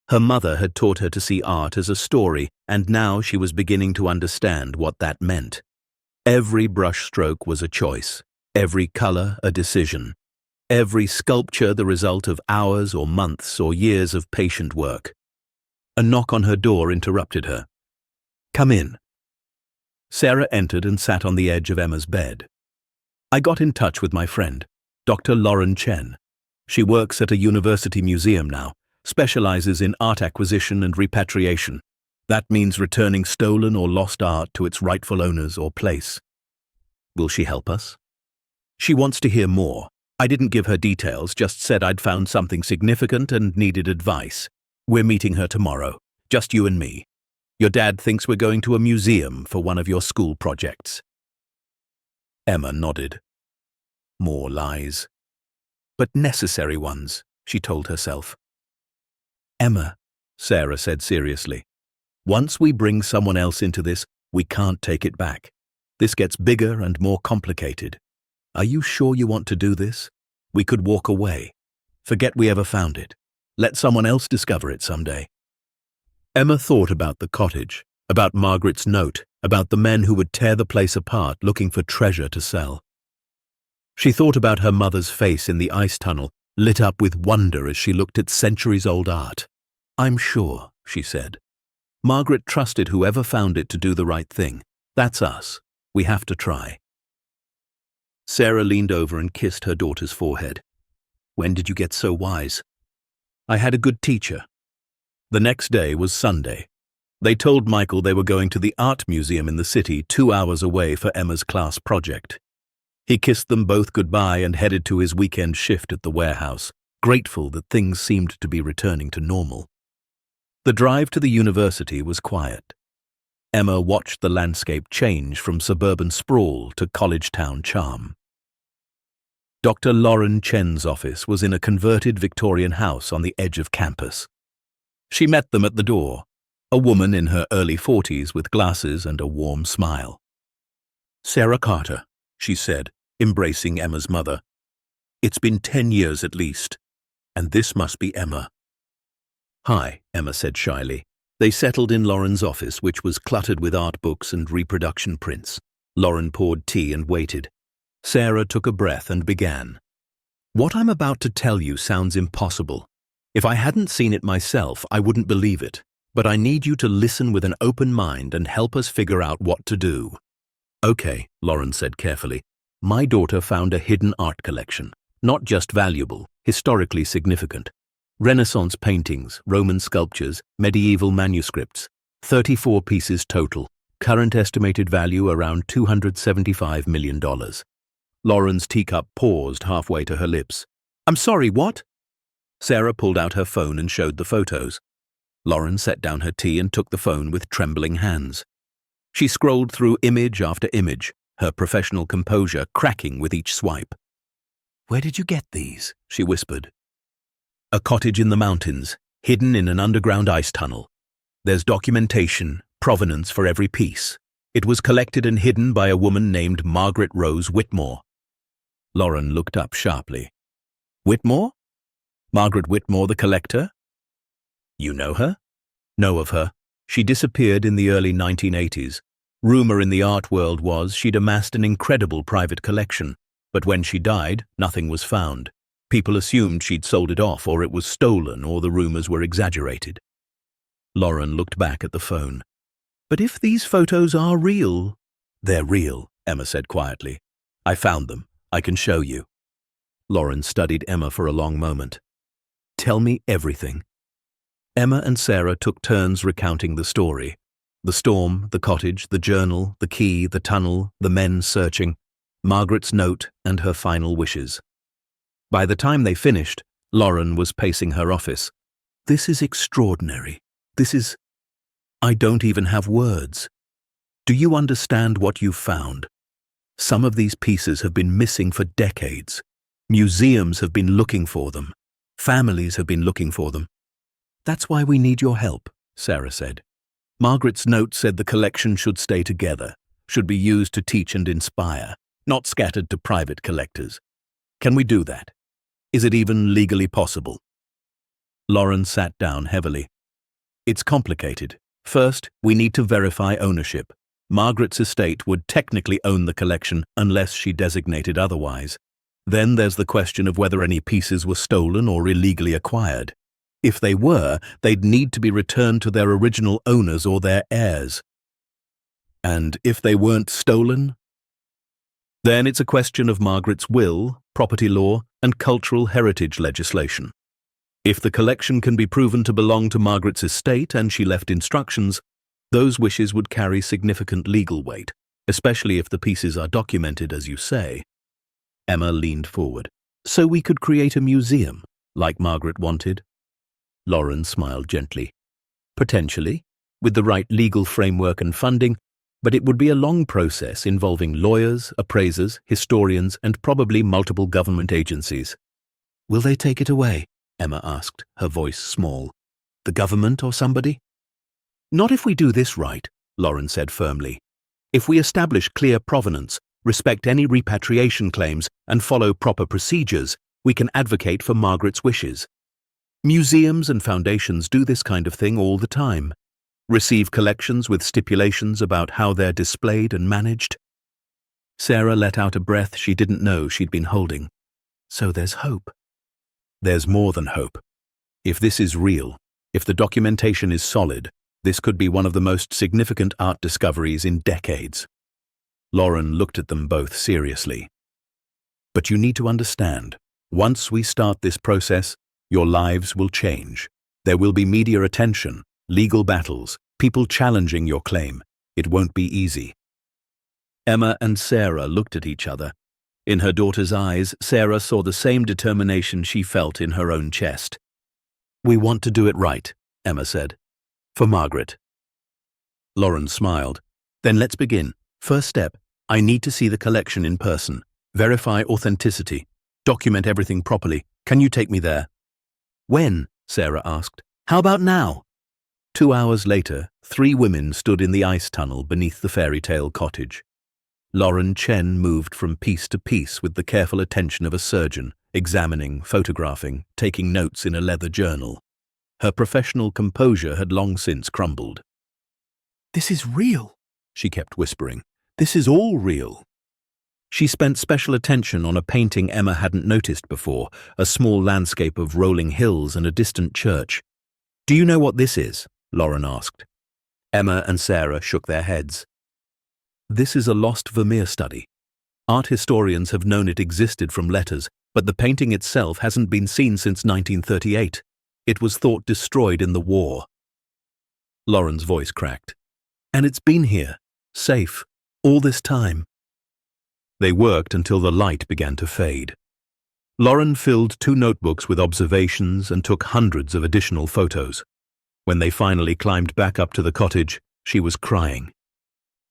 Her mother had taught her to see art as a story, and now she was beginning to understand what that meant. Every brushstroke was a choice, every color a decision, every sculpture the result of hours or months or years of patient work. A knock on her door interrupted her. Come in. Sarah entered and sat on the edge of Emma's bed. I got in touch with my friend, Dr. Lauren Chen. She works at a university museum now, specializes in art acquisition and repatriation. That means returning stolen or lost art to its rightful owners or place. Will she help us? She wants to hear more. I didn't give her details, just said I'd found something significant and needed advice. We're meeting her tomorrow, just you and me. Your dad thinks we're going to a museum for one of your school projects. Emma nodded. More lies. But necessary ones, she told herself. Emma, Sarah said seriously, once we bring someone else into this, we can't take it back. This gets bigger and more complicated. Are you sure you want to do this? We could walk away. Forget we ever found it. Let someone else discover it someday. Emma thought about the cottage, about Margaret's note, about the men who would tear the place apart looking for treasure to sell. She thought about her mother's face in the ice tunnel, lit up with wonder as she looked at centuries-old art. I'm sure, she said. Margaret trusted whoever found it to do the right thing. That's us. We have to try. Sarah leaned over and kissed her daughter's forehead. When did you get so wise? I had a good teacher. The next day was Sunday. They told Michael they were going to the art museum in the city 2 hours away for Emma's class project. He kissed them both goodbye and headed to his weekend shift at the warehouse, grateful that things seemed to be returning to normal. The drive to the university was quiet. Emma watched the landscape change from suburban sprawl to college town charm. Dr. Lauren Chen's office was in a converted Victorian house on the edge of campus. She met them at the door, a woman in her early 40s with glasses and a warm smile. "Sarah Carter," she said, embracing Emma's mother. "It's been 10 years at least, and this must be Emma." "Hi," Emma said shyly. They settled in Lauren's office, which was cluttered with art books and reproduction prints. Lauren poured tea and waited. Sarah took a breath and began. "What I'm about to tell you sounds impossible. If I hadn't seen it myself, I wouldn't believe it. But I need you to listen with an open mind and help us figure out what to do." "Okay," Lauren said carefully. "My daughter found a hidden art collection. Not just valuable, historically significant. Renaissance paintings, Roman sculptures, medieval manuscripts. 34 pieces total. Current estimated value around $275 million. Lauren's teacup paused halfway to her lips. "I'm sorry, what?" Sarah pulled out her phone and showed the photos. Lauren set down her tea and took the phone with trembling hands. She scrolled through image after image, her professional composure cracking with each swipe. "Where did you get these?" she whispered. "A cottage in the mountains, hidden in an underground ice tunnel. There's documentation, provenance for every piece. It was collected and hidden by a woman named Margaret Rose Whitmore." Lauren looked up sharply. "Whitmore? Margaret Whitmore, the collector? You know her?" "Know of her. She disappeared in the early 1980s. Rumor in the art world was she'd amassed an incredible private collection, but when she died, nothing was found. People assumed she'd sold it off, or it was stolen, or the rumors were exaggerated." Lauren looked back at the phone. "But if these photos are real—" "They're real," Emma said quietly. "I found them. I can show you." Lauren studied Emma for a long moment. "Tell me everything." Emma and Sarah took turns recounting the story. The storm, the cottage, the journal, the key, the tunnel, the men searching, Margaret's note, and her final wishes. By the time they finished, Lauren was pacing her office. "This is extraordinary. I don't even have words. Do you understand what you've found? Some of these pieces have been missing for decades. Museums have been looking for them. Families have been looking for them. That's why we need your help," Sarah said. "Margaret's note said the collection should stay together, should be used to teach and inspire, not scattered to private collectors. Can we do that? Is it even legally possible?" Lauren sat down heavily. "It's complicated. First, we need to verify ownership. Margaret's estate would technically own the collection unless she designated otherwise. Then there's the question of whether any pieces were stolen or illegally acquired. If they were, they'd need to be returned to their original owners or their heirs. And if they weren't stolen? Then it's a question of Margaret's will, property law, and cultural heritage legislation. If the collection can be proven to belong to Margaret's estate and she left instructions, those wishes would carry significant legal weight, especially if the pieces are documented as you say." Emma leaned forward. "So we could create a museum, like Margaret wanted?" Lauren smiled gently. "Potentially, with the right legal framework and funding, but it would be a long process involving lawyers, appraisers, historians, and probably multiple government agencies." "Will they take it away?" Emma asked, her voice small. "The government or somebody?" "Not if we do this right," Lauren said firmly. "If we establish clear provenance, respect any repatriation claims, and follow proper procedures, we can advocate for Margaret's wishes. Museums and foundations do this kind of thing all the time. Receive collections with stipulations about how they're displayed and managed." Sarah let out a breath she didn't know she'd been holding. "So there's hope." "There's more than hope. If this is real, if the documentation is solid, this could be one of the most significant art discoveries in decades." Lauren looked at them both seriously. "But you need to understand, once we start this process, your lives will change. There will be media attention, legal battles, people challenging your claim. It won't be easy." Emma and Sarah looked at each other. In her daughter's eyes, Sarah saw the same determination she felt in her own chest. "We want to do it right," Emma said. "For Margaret." Lauren smiled. "Then let's begin. First step, I need to see the collection in person. Verify authenticity. Document everything properly. Can you take me there?" "When?" Sarah asked. How about now? 2 hours later, 3 women stood in the ice tunnel beneath the Fairytale cottage. Lauren Chen moved from piece to piece with the careful attention of a surgeon, examining, photographing, taking notes in a leather journal. Her professional composure had long since crumbled. "This is real," she kept whispering. "This is all real." She spent special attention on a painting Emma hadn't noticed before, a small landscape of rolling hills and a distant church. "Do you know what this is?" Lauren asked. Emma and Sarah shook their heads. "This is a lost Vermeer study. Art historians have known it existed from letters, but the painting itself hasn't been seen since 1938. It was thought destroyed in the war." Lauren's voice cracked. "And it's been here, safe, all this time." They worked until the light began to fade. Lauren filled 2 notebooks with observations and took hundreds of additional photos. When they finally climbed back up to the cottage, she was crying.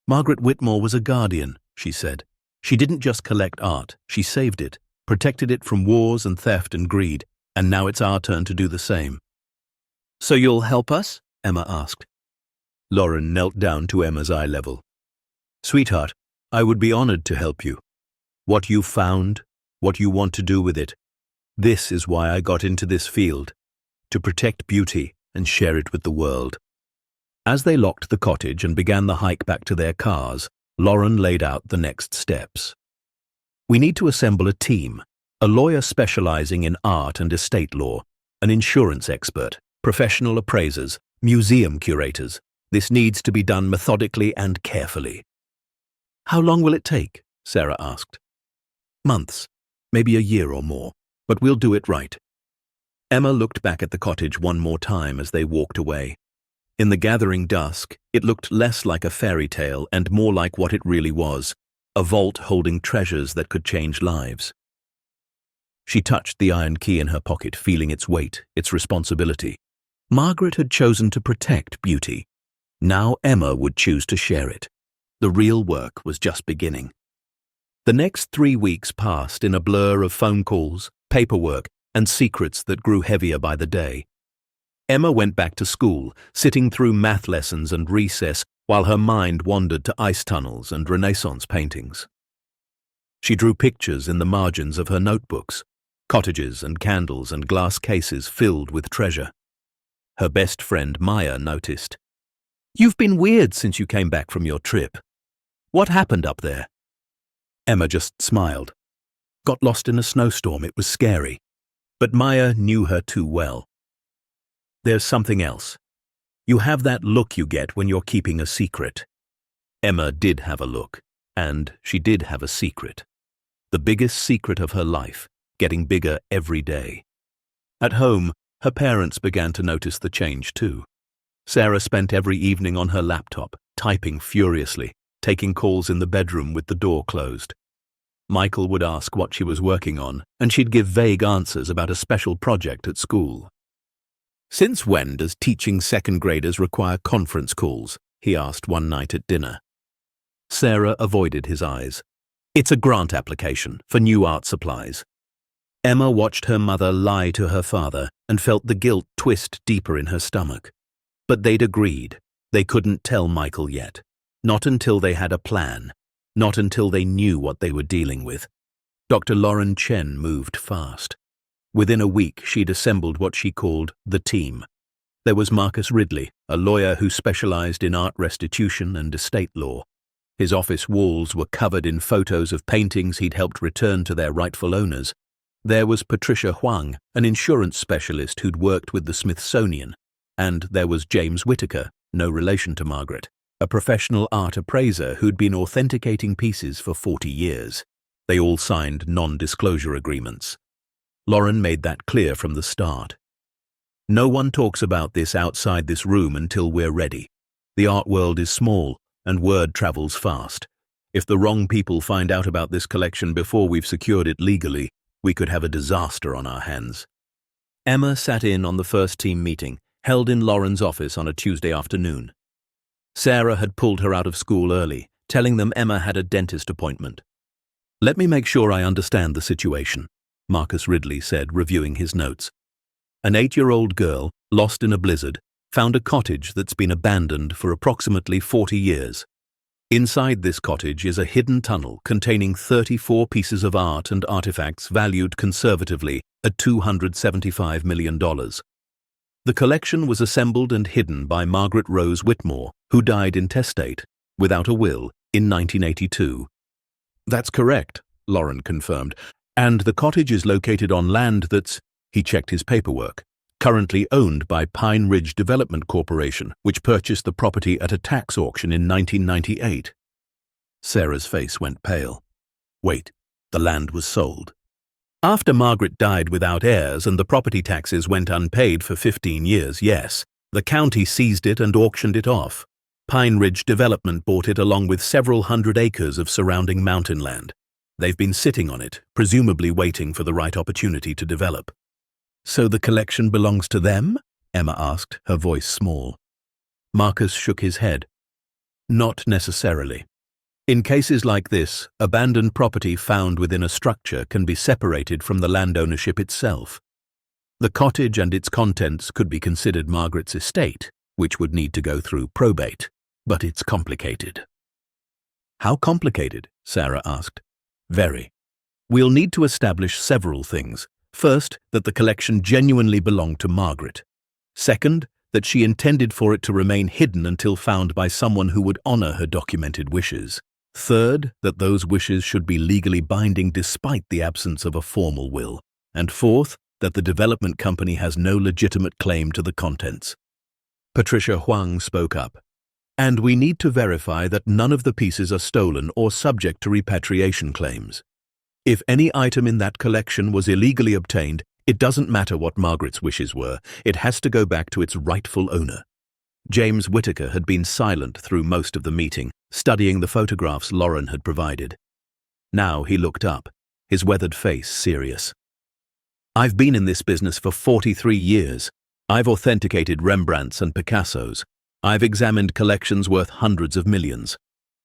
"Margaret Whitmore was a guardian," she said. "She didn't just collect art, she saved it, protected it from wars and theft and greed, and now it's our turn to do the same." "So you'll help us?" Emma asked. Lauren knelt down to Emma's eye level. "Sweetheart, I would be honored to help you. What you found, what you want to do with it. This is why I got into this field, to protect beauty and share it with the world." As they locked the cottage and began the hike back to their cars, Lauren laid out the next steps. "We need to assemble a team, a lawyer specializing in art and estate law, an insurance expert, professional appraisers, museum curators. This needs to be done methodically and carefully." "How long will it take?" Sarah asked. "Months, maybe a year or more, but we'll do it right." Emma looked back at the cottage one more time as they walked away. In the gathering dusk, it looked less like a fairy tale and more like what it really was, a vault holding treasures that could change lives. She touched the iron key in her pocket, feeling its weight, its responsibility. Margaret had chosen to protect beauty. Now Emma would choose to share it. The real work was just beginning. The next 3 weeks passed in a blur of phone calls, paperwork, and secrets that grew heavier by the day. Emma went back to school, sitting through math lessons and recess while her mind wandered to ice tunnels and Renaissance paintings. She drew pictures in the margins of her notebooks, cottages and candles and glass cases filled with treasure. Her best friend Maya noticed. "You've been weird since you came back from your trip. What happened up there?" Emma just smiled. "Got lost in a snowstorm, it was scary." But Maya knew her too well. "There's something else. You have that look you get when you're keeping a secret." Emma did have a look, and she did have a secret. The biggest secret of her life, getting bigger every day. At home, her parents began to notice the change too. Sarah spent every evening on her laptop, typing furiously, taking calls in the bedroom with the door closed. Michael would ask what she was working on, and she'd give vague answers about a special project at school. "Since when does teaching second graders require conference calls?" he asked one night at dinner. Sarah avoided his eyes. "It's a grant application for new art supplies." Emma watched her mother lie to her father and felt the guilt twist deeper in her stomach. But they'd agreed. They couldn't tell Michael yet. Not until they had a plan. Not until they knew what they were dealing with. Dr. Lauren Chen moved fast. Within a week, she'd assembled what she called the team. There was Marcus Ridley, a lawyer who specialized in art restitution and estate law. His office walls were covered in photos of paintings he'd helped return to their rightful owners. There was Patricia Huang, an insurance specialist who'd worked with the Smithsonian. And there was James Whitaker, no relation to Margaret, a professional art appraiser who'd been authenticating pieces for 40 years. They all signed non-disclosure agreements. Lauren made that clear from the start. "No one talks about this outside this room until we're ready. The art world is small, and word travels fast. If the wrong people find out about this collection before we've secured it legally, we could have a disaster on our hands." Emma sat in on the first team meeting, held in Lauren's office on a Tuesday afternoon. Sarah had pulled her out of school early, telling them Emma had a dentist appointment. "Let me make sure I understand the situation," Marcus Ridley said, reviewing his notes. An 8-year-old girl, lost in a blizzard, found a cottage that's been abandoned for approximately 40 years. Inside this cottage is a hidden tunnel containing 34 pieces of art and artifacts valued conservatively at $275 million. The collection was assembled and hidden by Margaret Rose Whitmore, who died intestate, without a will, in 1982. That's correct, Lauren confirmed, and the cottage is located on land that's, he checked his paperwork, currently owned by Pine Ridge Development Corporation, which purchased the property at a tax auction in 1998. Sarah's face went pale. Wait, the land was sold. After Margaret died without heirs and the property taxes went unpaid for 15 years, yes, the county seized it and auctioned it off. Pine Ridge Development bought it along with several hundred acres of surrounding mountain land. They've been sitting on it, presumably waiting for the right opportunity to develop. So the collection belongs to them? Emma asked, her voice small. Marcus shook his head. Not necessarily. In cases like this, abandoned property found within a structure can be separated from the land ownership itself. The cottage and its contents could be considered Margaret's estate, which would need to go through probate, but it's complicated. How complicated? Sarah asked. Very. We'll need to establish several things. First, that the collection genuinely belonged to Margaret. Second, that she intended for it to remain hidden until found by someone who would honor her documented wishes. Third, that those wishes should be legally binding despite the absence of a formal will. And fourth, that the development company has no legitimate claim to the contents. Patricia Huang spoke up. And we need to verify that none of the pieces are stolen or subject to repatriation claims. If any item in that collection was illegally obtained, it doesn't matter what Margaret's wishes were, it has to go back to its rightful owner. James Whittaker had been silent through most of the meeting, studying the photographs Lauren had provided. Now he looked up, his weathered face serious. I've been in this business for 43 years. I've authenticated Rembrandts and Picassos. I've examined collections worth hundreds of millions.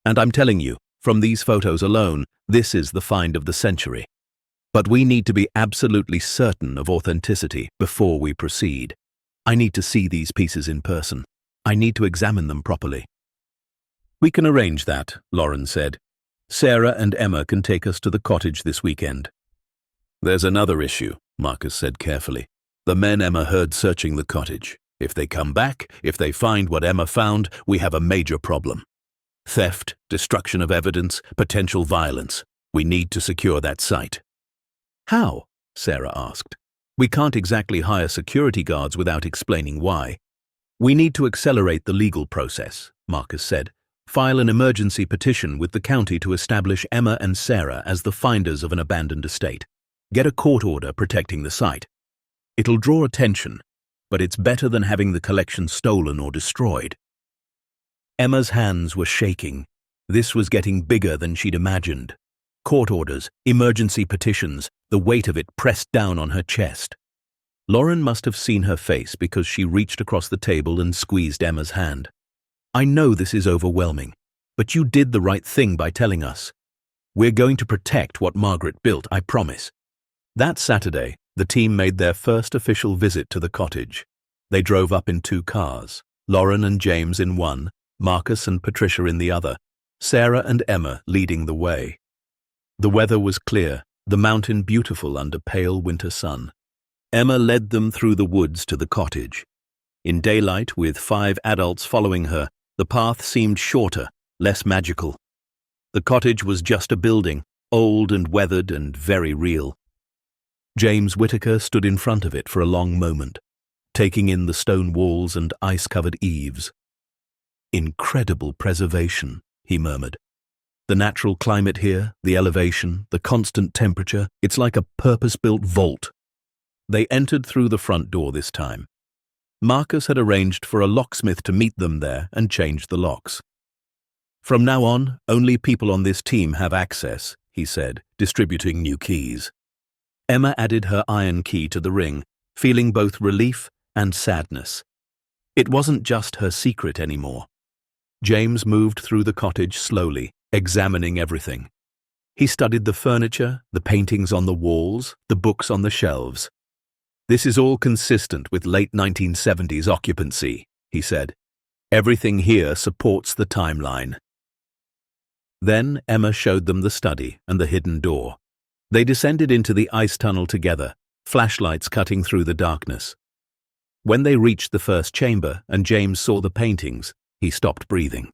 And I'm telling you, from these photos alone, this is the find of the century. But we need to be absolutely certain of authenticity before we proceed. I need to see these pieces in person. I need to examine them properly. We can arrange that, Lauren said. Sarah and Emma can take us to the cottage this weekend. There's another issue, Marcus said carefully. The men Emma heard searching the cottage. If they come back, if they find what Emma found, we have a major problem. Theft, destruction of evidence, potential violence. We need to secure that site. How? Sarah asked. We can't exactly hire security guards without explaining why. We need to accelerate the legal process, Marcus said. File an emergency petition with the county to establish Emma and Sarah as the finders of an abandoned estate. Get a court order protecting the site. It'll draw attention, but it's better than having the collection stolen or destroyed. Emma's hands were shaking. This was getting bigger than she'd imagined. Court orders, emergency petitions, the weight of it pressed down on her chest. Lauren must have seen her face because she reached across the table and squeezed Emma's hand. I know this is overwhelming, but you did the right thing by telling us. We're going to protect what Margaret built, I promise. That Saturday, the team made their first official visit to the cottage. They drove up in 2 cars, Lauren and James in one, Marcus and Patricia in the other, Sarah and Emma leading the way. The weather was clear, the mountain beautiful under pale winter sun. Emma led them through the woods to the cottage. In daylight, with 5 adults following her, the path seemed shorter, less magical. The cottage was just a building, old and weathered and very real. James Whittaker stood in front of it for a long moment, taking in the stone walls and ice-covered eaves. Incredible preservation, he murmured. The natural climate here, the elevation, the constant temperature, it's like a purpose-built vault. They entered through the front door this time. Marcus had arranged for a locksmith to meet them there and change the locks. From now on, only people on this team have access, he said, distributing new keys. Emma added her iron key to the ring, feeling both relief and sadness. It wasn't just her secret anymore. James moved through the cottage slowly, examining everything. He studied the furniture, the paintings on the walls, the books on the shelves. "This is all consistent with late 1970s occupancy," he said. "Everything here supports the timeline." Then Emma showed them the study and the hidden door. They descended into the ice tunnel together, flashlights cutting through the darkness. When they reached the first chamber and James saw the paintings, he stopped breathing.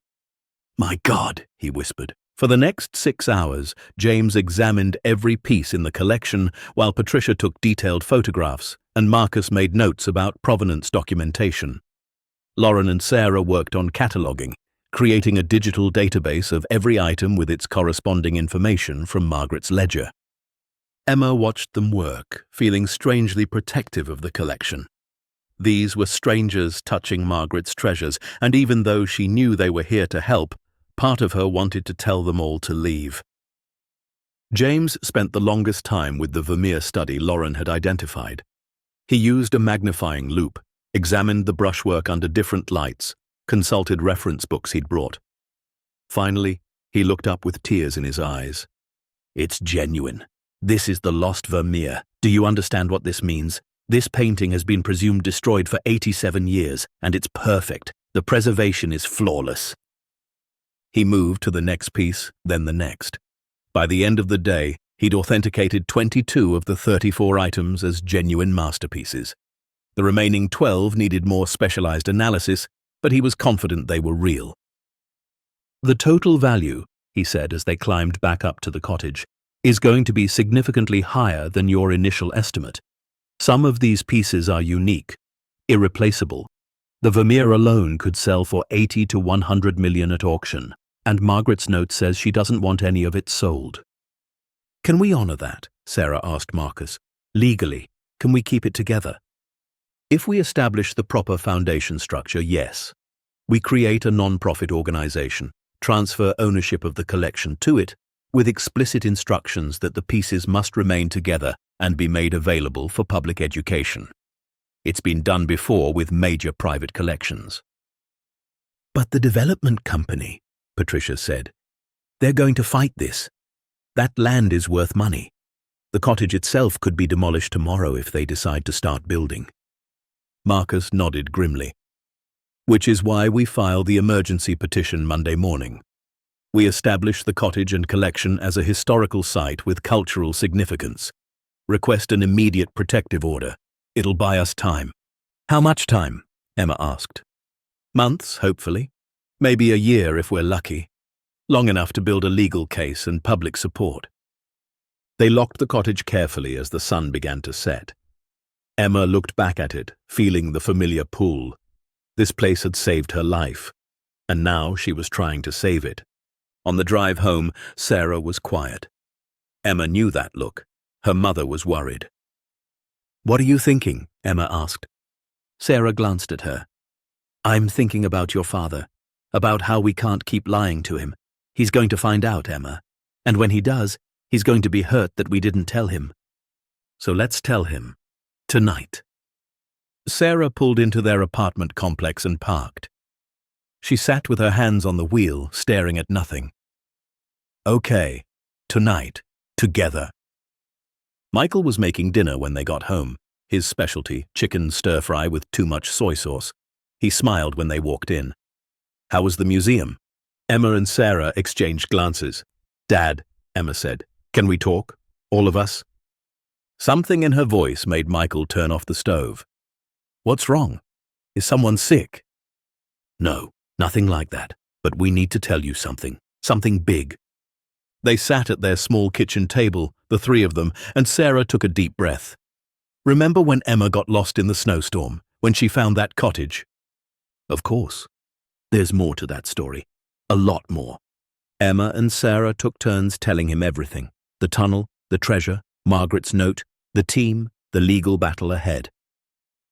"My God," he whispered. For the next 6 hours, James examined every piece in the collection while Patricia took detailed photographs and Marcus made notes about provenance documentation. Lauren and Sarah worked on cataloguing, creating a digital database of every item with its corresponding information from Margaret's ledger. Emma watched them work, feeling strangely protective of the collection. These were strangers touching Margaret's treasures, and even though she knew they were here to help, part of her wanted to tell them all to leave. James spent the longest time with the Vermeer study Lauren had identified. He used a magnifying loupe, examined the brushwork under different lights, consulted reference books he'd brought. Finally, he looked up with tears in his eyes. "It's genuine. This is the lost Vermeer. Do you understand what this means? This painting has been presumed destroyed for 87 years, and it's perfect. The preservation is flawless." He moved to the next piece, then the next. By the end of the day, he'd authenticated 22 of the 34 items as genuine masterpieces. The remaining 12 needed more specialized analysis, but he was confident they were real. "The total value," he said as they climbed back up to the cottage, "is going to be significantly higher than your initial estimate. Some of these pieces are unique, irreplaceable. The Vermeer alone could sell for 80 to 100 million at auction, and Margaret's note says she doesn't want any of it sold." "Can we honor that?" Sarah asked Marcus. "Legally, can we keep it together?" "If we establish the proper foundation structure, yes. We create a non-profit organization, transfer ownership of the collection to it, with explicit instructions that the pieces must remain together and be made available for public education. It's been done before with major private collections." "But the development company," Patricia said. "They're going to fight this. That land is worth money. The cottage itself could be demolished tomorrow if they decide to start building." Marcus nodded grimly. "Which is why we filed the emergency petition Monday morning. We established the cottage and collection as a historical site with cultural significance. Request an immediate protective order. It'll buy us time." "How much time?" Emma asked. "Months, hopefully. Maybe a year if we're lucky. Long enough to build a legal case and public support." They locked the cottage carefully as the sun began to set. Emma looked back at it, feeling the familiar pull. This place had saved her life, and now she was trying to save it. On the drive home, Sarah was quiet. Emma knew that look. Her mother was worried. "What are you thinking?" Emma asked. Sarah glanced at her. "I'm thinking about your father, about how we can't keep lying to him. He's going to find out, Emma. And when he does, he's going to be hurt that we didn't tell him. So let's tell him. Tonight." Sarah pulled into their apartment complex and parked. She sat with her hands on the wheel, staring at nothing. "Okay, tonight, together." Michael was making dinner when they got home, his specialty, chicken stir-fry with too much soy sauce. He smiled when they walked in. "How was the museum?" Emma and Sarah exchanged glances. "Dad," Emma said, "can we talk? All of us?" Something in her voice made Michael turn off the stove. "What's wrong? Is someone sick?" "No, nothing like that, but we need to tell you something big." They sat at their small kitchen table, the three of them, and Sarah took a deep breath. "Remember when Emma got lost in the snowstorm, when she found that cottage?" "Of course. There's more to that story. A lot more." Emma and Sarah took turns telling him everything. The tunnel, the treasure, Margaret's note, the team, the legal battle ahead.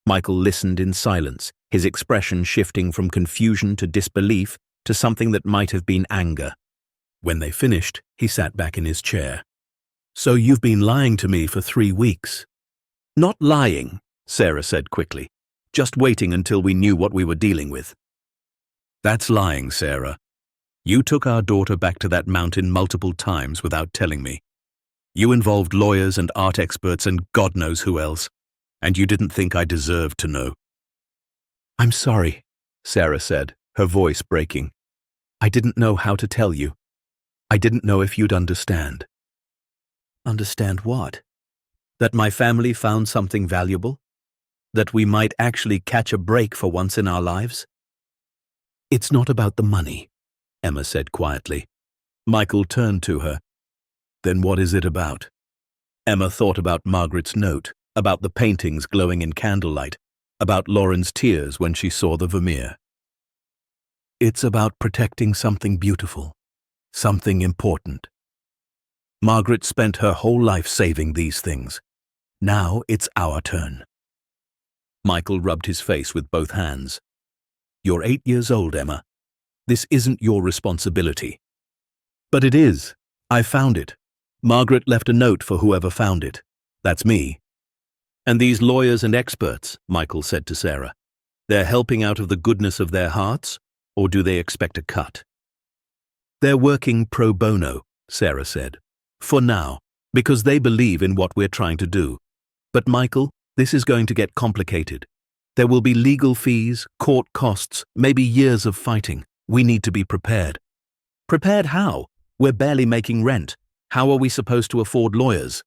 Michael listened in silence, his expression shifting from confusion to disbelief to something that might have been anger. When they finished, he sat back in his chair. "So you've been lying to me for 3 weeks." "Not lying," Sarah said quickly. "Just waiting until we knew what we were dealing with." "That's lying, Sarah. You took our daughter back to that mountain multiple times without telling me. You involved lawyers and art experts and God knows who else. And you didn't think I deserved to know. I'm sorry, Sarah said, her voice breaking. I didn't know how to tell you. I didn't know if you'd understand. Understand what? That my family found something valuable? That we might actually catch a break for once in our lives? It's not about the money, Emma said quietly. Michael turned to her. Then what is it about? Emma thought about Margaret's note, about the paintings glowing in candlelight, about Lauren's tears when she saw the Vermeer. It's about protecting something beautiful, something important. Margaret spent her whole life saving these things. Now it's our turn. Michael rubbed his face with both hands. You're 8 years old, Emma. This isn't your responsibility. But it is. I found it. Margaret left a note for whoever found it. That's me. And these lawyers and experts, Michael said to Sarah, they're helping out of the goodness of their hearts, or do they expect a cut? They're working pro bono, Sarah said. For now, because they believe in what we're trying to do. But Michael, this is going to get complicated. There will be legal fees, court costs, maybe years of fighting. We need to be prepared. Prepared how? We're barely making rent. How are we supposed to afford lawyers?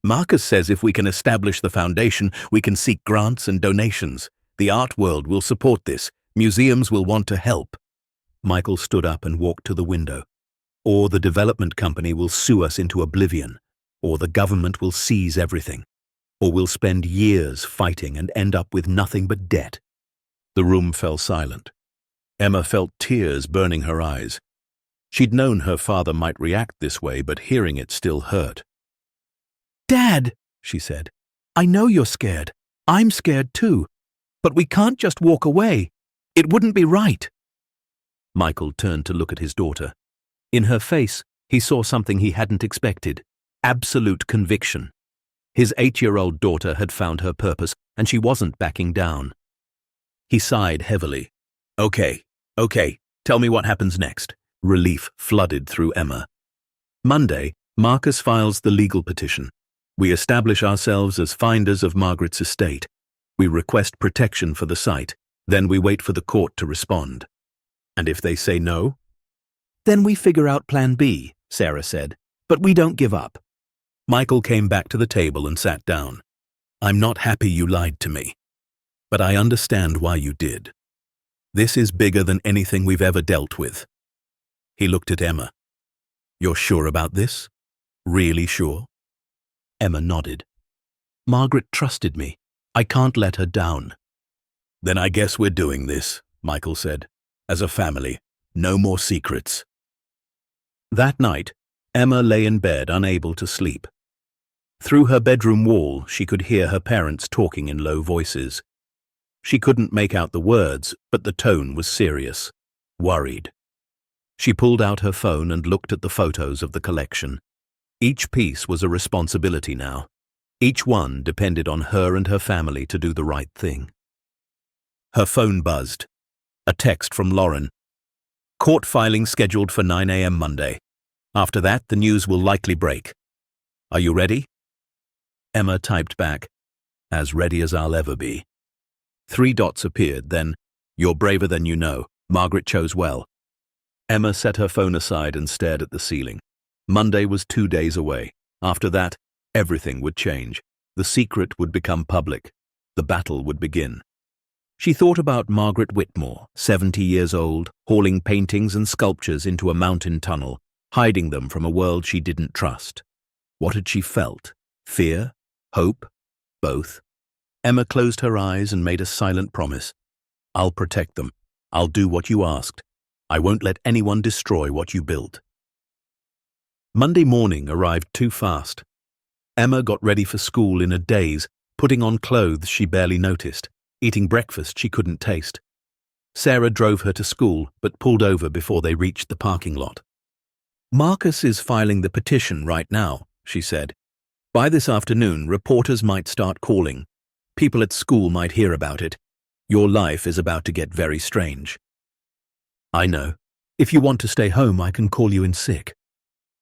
Marcus says if we can establish the foundation, we can seek grants and donations. The art world will support this. Museums will want to help. Michael stood up and walked to the window. Or the development company will sue us into oblivion. Or the government will seize everything. Or we'll spend years fighting and end up with nothing but debt. The room fell silent. Emma felt tears burning her eyes. She'd known her father might react this way, but hearing it still hurt. Dad, she said, I know you're scared. I'm scared too. But we can't just walk away. It wouldn't be right. Michael turned to look at his daughter. In her face, he saw something he hadn't expected. Absolute conviction. His 8-year-old daughter had found her purpose, and she wasn't backing down. He sighed heavily. Okay, tell me what happens next. Relief flooded through Emma. Monday, Marcus files the legal petition. We establish ourselves as finders of Margaret's estate. We request protection for the site. Then we wait for the court to respond. And if they say no? Then we figure out plan B, Sarah said. But we don't give up. Michael came back to the table and sat down. I'm not happy you lied to me. But I understand why you did. This is bigger than anything we've ever dealt with. He looked at Emma. You're sure about this? Really sure? Emma nodded. Margaret trusted me. I can't let her down. Then I guess we're doing this, Michael said. As a family, no more secrets. That night, Emma lay in bed unable to sleep. Through her bedroom wall, she could hear her parents talking in low voices. She couldn't make out the words, but the tone was serious, worried. She pulled out her phone and looked at the photos of the collection. Each piece was a responsibility now. Each one depended on her and her family to do the right thing. Her phone buzzed. A text from Lauren. Court filing scheduled for 9 a.m. Monday. After that, the news will likely break. Are you ready? Emma typed back, as ready as I'll ever be. 3 dots appeared, then, you're braver than you know. Margaret chose well. Emma set her phone aside and stared at the ceiling. Monday was 2 days away. After that, everything would change. The secret would become public. The battle would begin. She thought about Margaret Whitmore, 70 years old, hauling paintings and sculptures into a mountain tunnel, hiding them from a world she didn't trust. What had she felt? Fear? Hope? Both. Emma closed her eyes and made a silent promise. I'll protect them. I'll do what you asked. I won't let anyone destroy what you built. Monday morning arrived too fast. Emma got ready for school in a daze, putting on clothes she barely noticed, eating breakfast she couldn't taste. Sarah drove her to school, but pulled over before they reached the parking lot. Marcus is filing the petition right now, she said. By this afternoon, reporters might start calling. People at school might hear about it. Your life is about to get very strange. I know. If you want to stay home, I can call you in sick.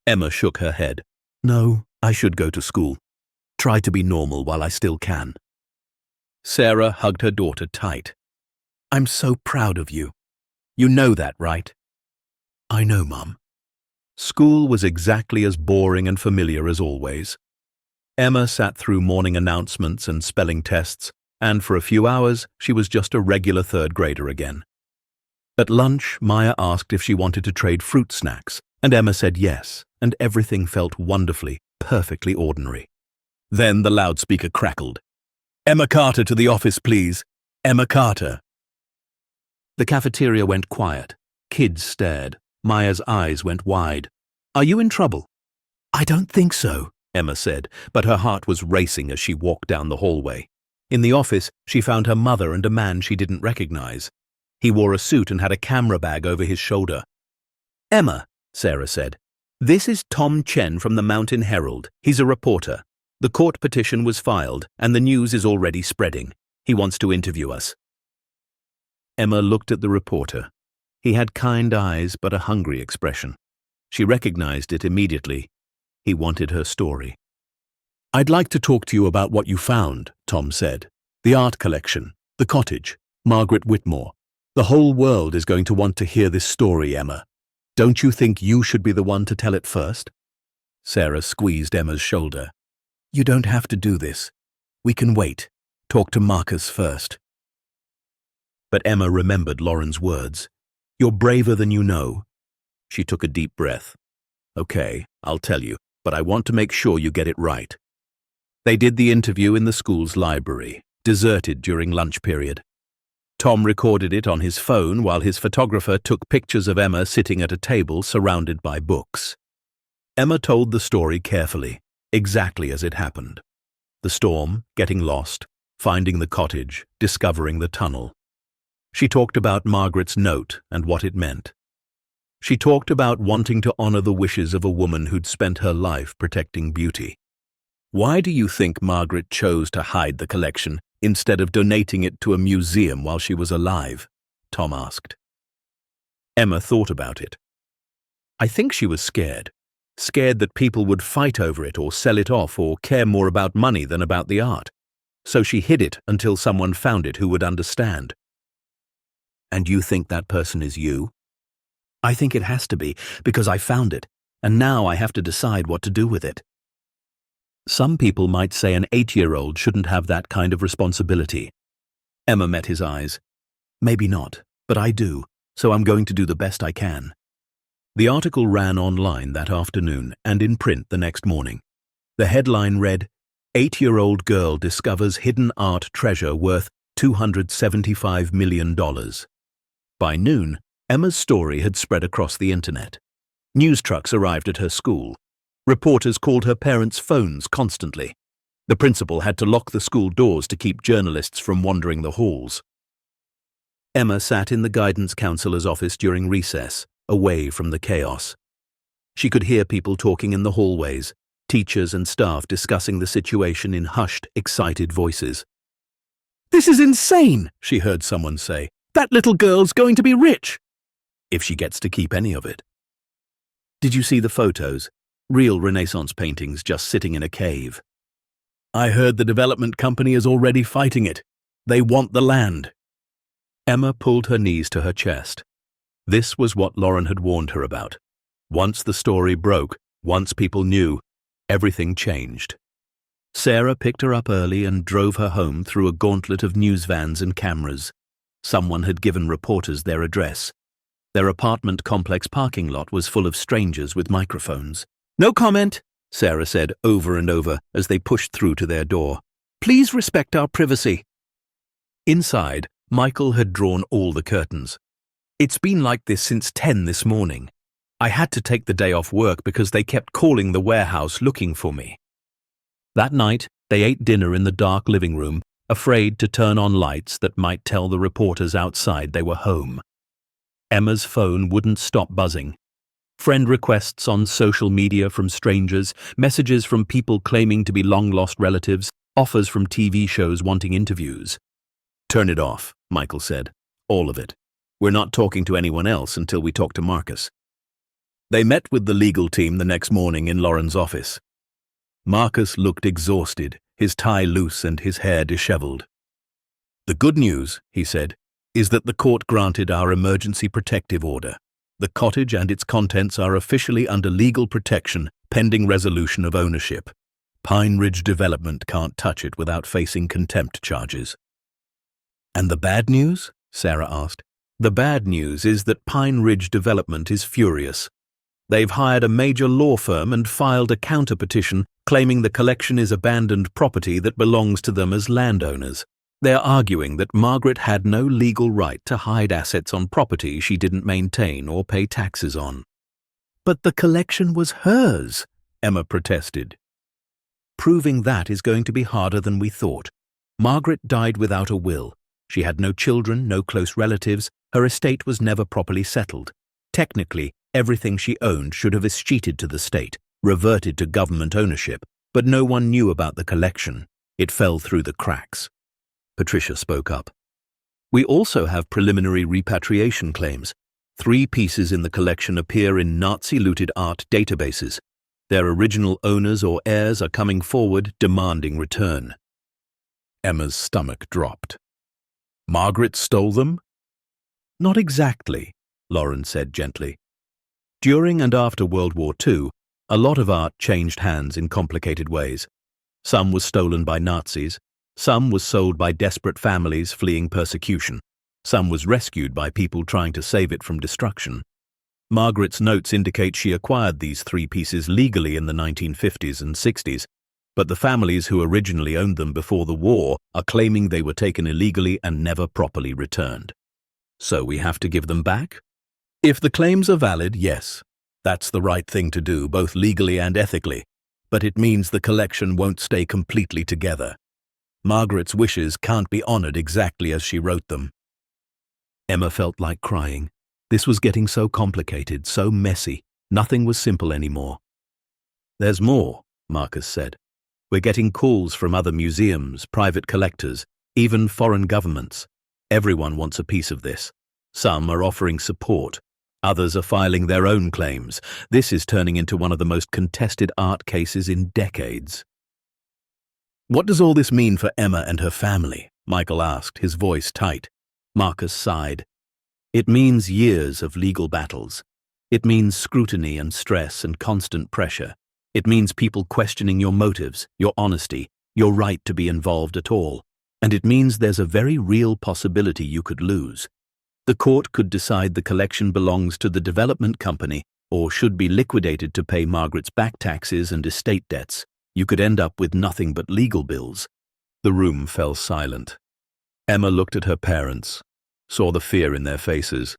Emma shook her head. No, I should go to school. Try to be normal while I still can. Sarah hugged her daughter tight. "I'm so proud of you. You know that, right?" "I know, Mum." School was exactly as boring and familiar as always. Emma sat through morning announcements and spelling tests, and for a few hours she was just a regular third grader again. At lunch, Maya asked if she wanted to trade fruit snacks, and Emma said yes, and everything felt wonderfully, perfectly ordinary. Then the loudspeaker crackled. "Emma Carter to the office, please. Emma Carter." The cafeteria went quiet. Kids stared. Maya's eyes went wide. "Are you in trouble?" "I don't think so," Emma said, but her heart was racing as she walked down the hallway. In the office, she found her mother and a man she didn't recognize. He wore a suit and had a camera bag over his shoulder. "Emma," Sarah said, "this is Tom Chen from the Mountain Herald. He's a reporter. The court petition was filed, and the news is already spreading. He wants to interview us." Emma looked at the reporter. He had kind eyes but a hungry expression. She recognized it immediately. He wanted her story. "I'd like to talk to you about what you found," Tom said. "The art collection, the cottage, Margaret Whitmore. The whole world is going to want to hear this story, Emma. Don't you think you should be the one to tell it first?" Sarah squeezed Emma's shoulder. "You don't have to do this. We can wait. Talk to Marcus first." But Emma remembered Lauren's words. "You're braver than you know." She took a deep breath. "Okay, I'll tell you, but I want to make sure you get it right." They did the interview in the school's library, deserted during lunch period. Tom recorded it on his phone while his photographer took pictures of Emma sitting at a table surrounded by books. Emma told the story carefully, exactly as it happened. The storm, getting lost, finding the cottage, discovering the tunnel. She talked about Margaret's note and what it meant. She talked about wanting to honor the wishes of a woman who'd spent her life protecting beauty. "Why do you think Margaret chose to hide the collection instead of donating it to a museum while she was alive?" Tom asked. Emma thought about it. "I think she was scared. Scared that people would fight over it or sell it off or care more about money than about the art. So she hid it until someone found it who would understand." "And you think that person is you?" "I think it has to be, because I found it, and now I have to decide what to do with it." "Some people might say an 8-year-old shouldn't have that kind of responsibility." Emma met his eyes. "Maybe not, but I do, so I'm going to do the best I can." The article ran online that afternoon and in print the next morning. The headline read, "8-year-old girl discovers hidden art treasure worth $275 million. By noon, Emma's story had spread across the internet. News trucks arrived at her school. Reporters called her parents' phones constantly. The principal had to lock the school doors to keep journalists from wandering the halls. Emma sat in the guidance counselor's office during recess, away from the chaos. She could hear people talking in the hallways, teachers and staff discussing the situation in hushed, excited voices. "This is insane," she heard someone say. "That little girl's going to be rich." If she gets to keep any of it. "Did you see the photos? Real Renaissance paintings just sitting in a cave." "I heard the development company is already fighting it. They want the land." Emma pulled her knees to her chest. This was what Lauren had warned her about. Once the story broke, once people knew, everything changed. Sarah picked her up early and drove her home through a gauntlet of news vans and cameras. Someone had given reporters their address. Their apartment complex parking lot was full of strangers with microphones. "No comment," Sarah said over and over as they pushed through to their door. "Please respect our privacy." Inside, Michael had drawn all the curtains. "It's been like this since 10 this morning. I had to take the day off work because they kept calling the warehouse looking for me." That night, they ate dinner in the dark living room, afraid to turn on lights that might tell the reporters outside they were home. Emma's phone wouldn't stop buzzing. Friend requests on social media from strangers, messages from people claiming to be long-lost relatives, offers from TV shows wanting interviews. "Turn it off," Michael said. "All of it. We're not talking to anyone else until we talk to Marcus." They met with the legal team the next morning in Lauren's office. Marcus looked exhausted, his tie loose and his hair disheveled. "The good news," he said, "is that the court granted our emergency protective order. The cottage and its contents are officially under legal protection, pending resolution of ownership. Pine Ridge Development can't touch it without facing contempt charges." "And the bad news?" Sarah asked. "The bad news is that Pine Ridge Development is furious. They've hired a major law firm and filed a counter-petition claiming the collection is abandoned property that belongs to them as landowners. They're arguing that Margaret had no legal right to hide assets on property she didn't maintain or pay taxes on." "But the collection was hers," Emma protested. "Proving that is going to be harder than we thought. Margaret died without a will. She had no children, no close relatives. Her estate was never properly settled. Technically, everything she owned should have escheated to the state, reverted to government ownership, but no one knew about the collection. It fell through the cracks." Patricia spoke up. "We also have preliminary repatriation claims. 3 pieces in the collection appear in Nazi-looted art databases. Their original owners or heirs are coming forward demanding return." Emma's stomach dropped. "Margaret stole them?" "Not exactly," Lauren said gently. "During and after World War II, a lot of art changed hands in complicated ways. Some was stolen by Nazis, some was sold by desperate families fleeing persecution, some was rescued by people trying to save it from destruction. Margaret's notes indicate she acquired these 3 pieces legally in the 1950s and 60s, but the families who originally owned them before the war are claiming they were taken illegally and never properly returned. So we have to give them back? If the claims are valid, yes. That's the right thing to do, both legally and ethically, but it means the collection won't stay completely together. Margaret's wishes can't be honored exactly as she wrote them." Emma felt like crying. This was getting so complicated, so messy. Nothing was simple anymore. "There's more," Marcus said. "We're getting calls from other museums, private collectors, even foreign governments. Everyone wants a piece of this. Some are offering support. Others are filing their own claims. This is turning into one of the most contested art cases in decades." "What does all this mean for Emma and her family?" Michael asked, his voice tight. Marcus sighed. "It means years of legal battles. It means scrutiny and stress and constant pressure. It means people questioning your motives, your honesty, your right to be involved at all. And it means there's a very real possibility you could lose. The court could decide the collection belongs to the development company or should be liquidated to pay Margaret's back taxes and estate debts. You could end up with nothing but legal bills." The room fell silent. Emma looked at her parents, saw the fear in their faces,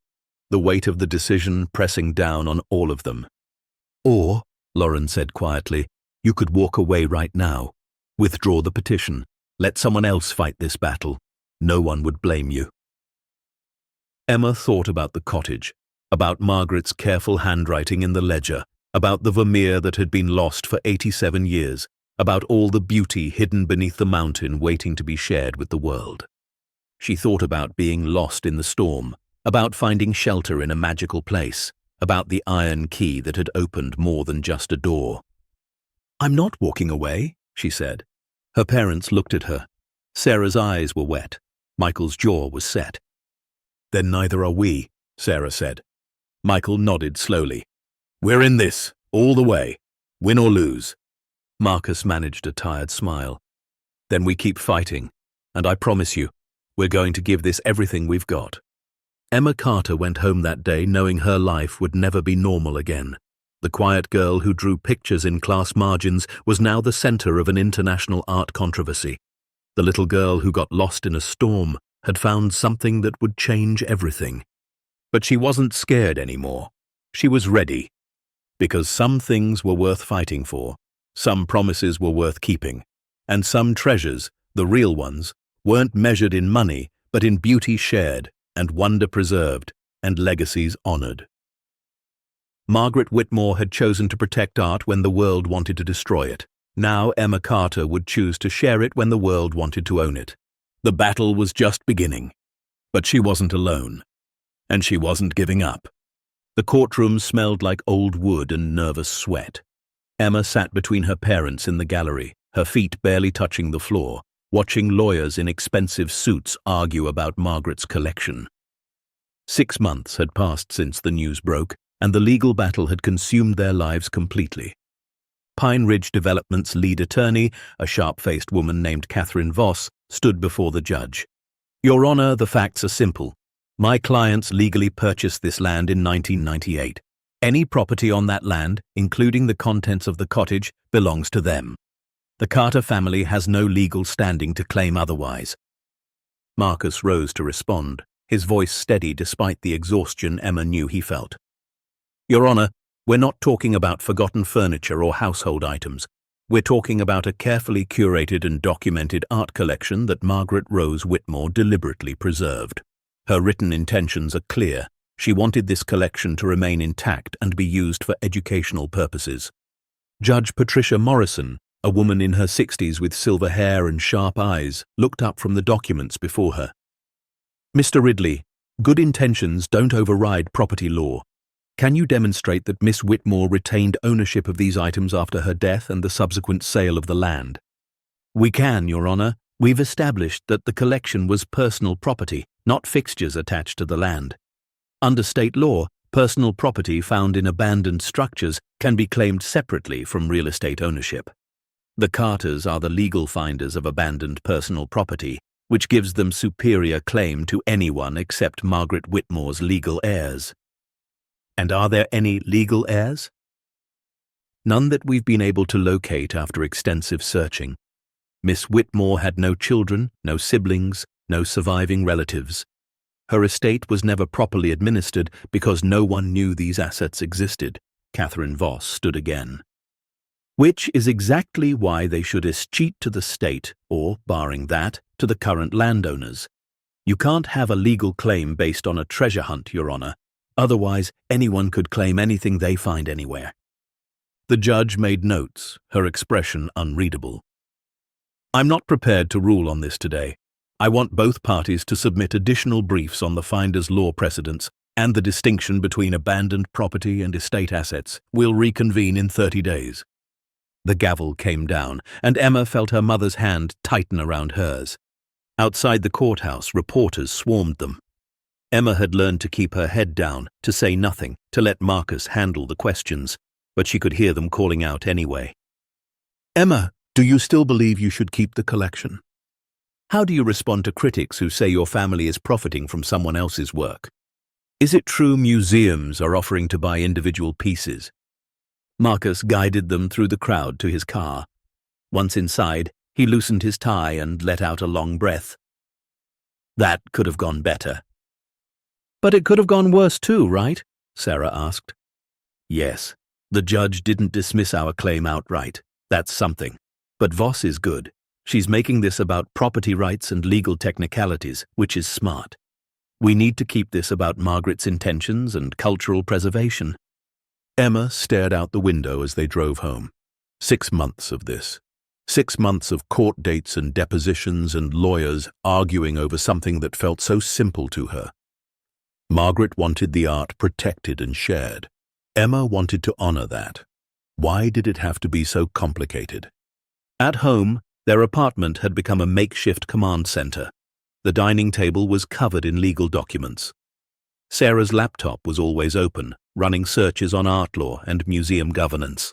the weight of the decision pressing down on all of them. "Or," Lauren said quietly, "you could walk away right now. Withdraw the petition. Let someone else fight this battle. No one would blame you." Emma thought about the cottage, about Margaret's careful handwriting in the ledger, about the Vermeer that had been lost for 87 years, about all the beauty hidden beneath the mountain waiting to be shared with the world. She thought about being lost in the storm, about finding shelter in a magical place, about the iron key that had opened more than just a door. "I'm not walking away," she said. Her parents looked at her. Sarah's eyes were wet. Michael's jaw was set. "Then neither are we," Sarah said. Michael nodded slowly. "We're in this, all the way, win or lose." Marcus managed a tired smile. "Then we keep fighting, and I promise you, we're going to give this everything we've got." Emma Carter went home that day knowing her life would never be normal again. The quiet girl who drew pictures in class margins was now the center of an international art controversy. The little girl who got lost in a storm had found something that would change everything. But she wasn't scared anymore. She was ready. Because some things were worth fighting for, some promises were worth keeping, and some treasures, the real ones, weren't measured in money, but in beauty shared, and wonder preserved, and legacies honored. Margaret Whitmore had chosen to protect art when the world wanted to destroy it. Now Emma Carter would choose to share it when the world wanted to own it. The battle was just beginning. But she wasn't alone. And she wasn't giving up. The courtroom smelled like old wood and nervous sweat. Emma sat between her parents in the gallery, her feet barely touching the floor, watching lawyers in expensive suits argue about Margaret's collection. 6 months had passed since the news broke, and the legal battle had consumed their lives completely. Pine Ridge Development's lead attorney, a sharp-faced woman named Catherine Voss, stood before the judge. "Your Honor, the facts are simple. My clients legally purchased this land in 1998. Any property on that land, including the contents of the cottage, belongs to them. The Carter family has no legal standing to claim otherwise." Marcus rose to respond, his voice steady despite the exhaustion Emma knew he felt. "Your Honor, we're not talking about forgotten furniture or household items. We're talking about a carefully curated and documented art collection that Margaret Rose Whitmore deliberately preserved. Her written intentions are clear. She wanted this collection to remain intact and be used for educational purposes." Judge Patricia Morrison, a woman in her 60s with silver hair and sharp eyes, looked up from the documents before her. "Mr. Ridley, good intentions don't override property law. Can you demonstrate that Miss Whitmore retained ownership of these items after her death and the subsequent sale of the land?" "We can, Your Honor. We've established that the collection was personal property, not fixtures attached to the land. Under state law, personal property found in abandoned structures can be claimed separately from real estate ownership. The Carters are the legal finders of abandoned personal property, which gives them superior claim to anyone except Margaret Whitmore's legal heirs." "And are there any legal heirs?" "None that we've been able to locate after extensive searching. Miss Whitmore had no children, no siblings, no surviving relatives. Her estate was never properly administered because no one knew these assets existed." Catherine Voss stood again. "Which is exactly why they should escheat to the state, or, barring that, to the current landowners. You can't have a legal claim based on a treasure hunt, Your Honor. Otherwise, anyone could claim anything they find anywhere." The judge made notes, her expression unreadable. "I'm not prepared to rule on this today. I want both parties to submit additional briefs on the finder's law precedents and the distinction between abandoned property and estate assets. We'll reconvene in 30 days. The gavel came down, and Emma felt her mother's hand tighten around hers. Outside the courthouse, reporters swarmed them. Emma had learned to keep her head down, to say nothing, to let Marcus handle the questions, but she could hear them calling out anyway. "Emma, do you still believe you should keep the collection? How do you respond to critics who say your family is profiting from someone else's work? Is it true museums are offering to buy individual pieces?" Marcus guided them through the crowd to his car. Once inside, he loosened his tie and let out a long breath. "That could have gone better." "But it could have gone worse too, right?" Sarah asked. "Yes, the judge didn't dismiss our claim outright. That's something. But Voss is good. She's making this about property rights and legal technicalities, which is smart. We need to keep this about Margaret's intentions and cultural preservation." Emma stared out the window as they drove home. 6 months of this. 6 months of court dates and depositions and lawyers arguing over something that felt so simple to her. Margaret wanted the art protected and shared. Emma wanted to honor that. Why did it have to be so complicated? At home, their apartment had become a makeshift command center. The dining table was covered in legal documents. Sarah's laptop was always open, running searches on art law and museum governance.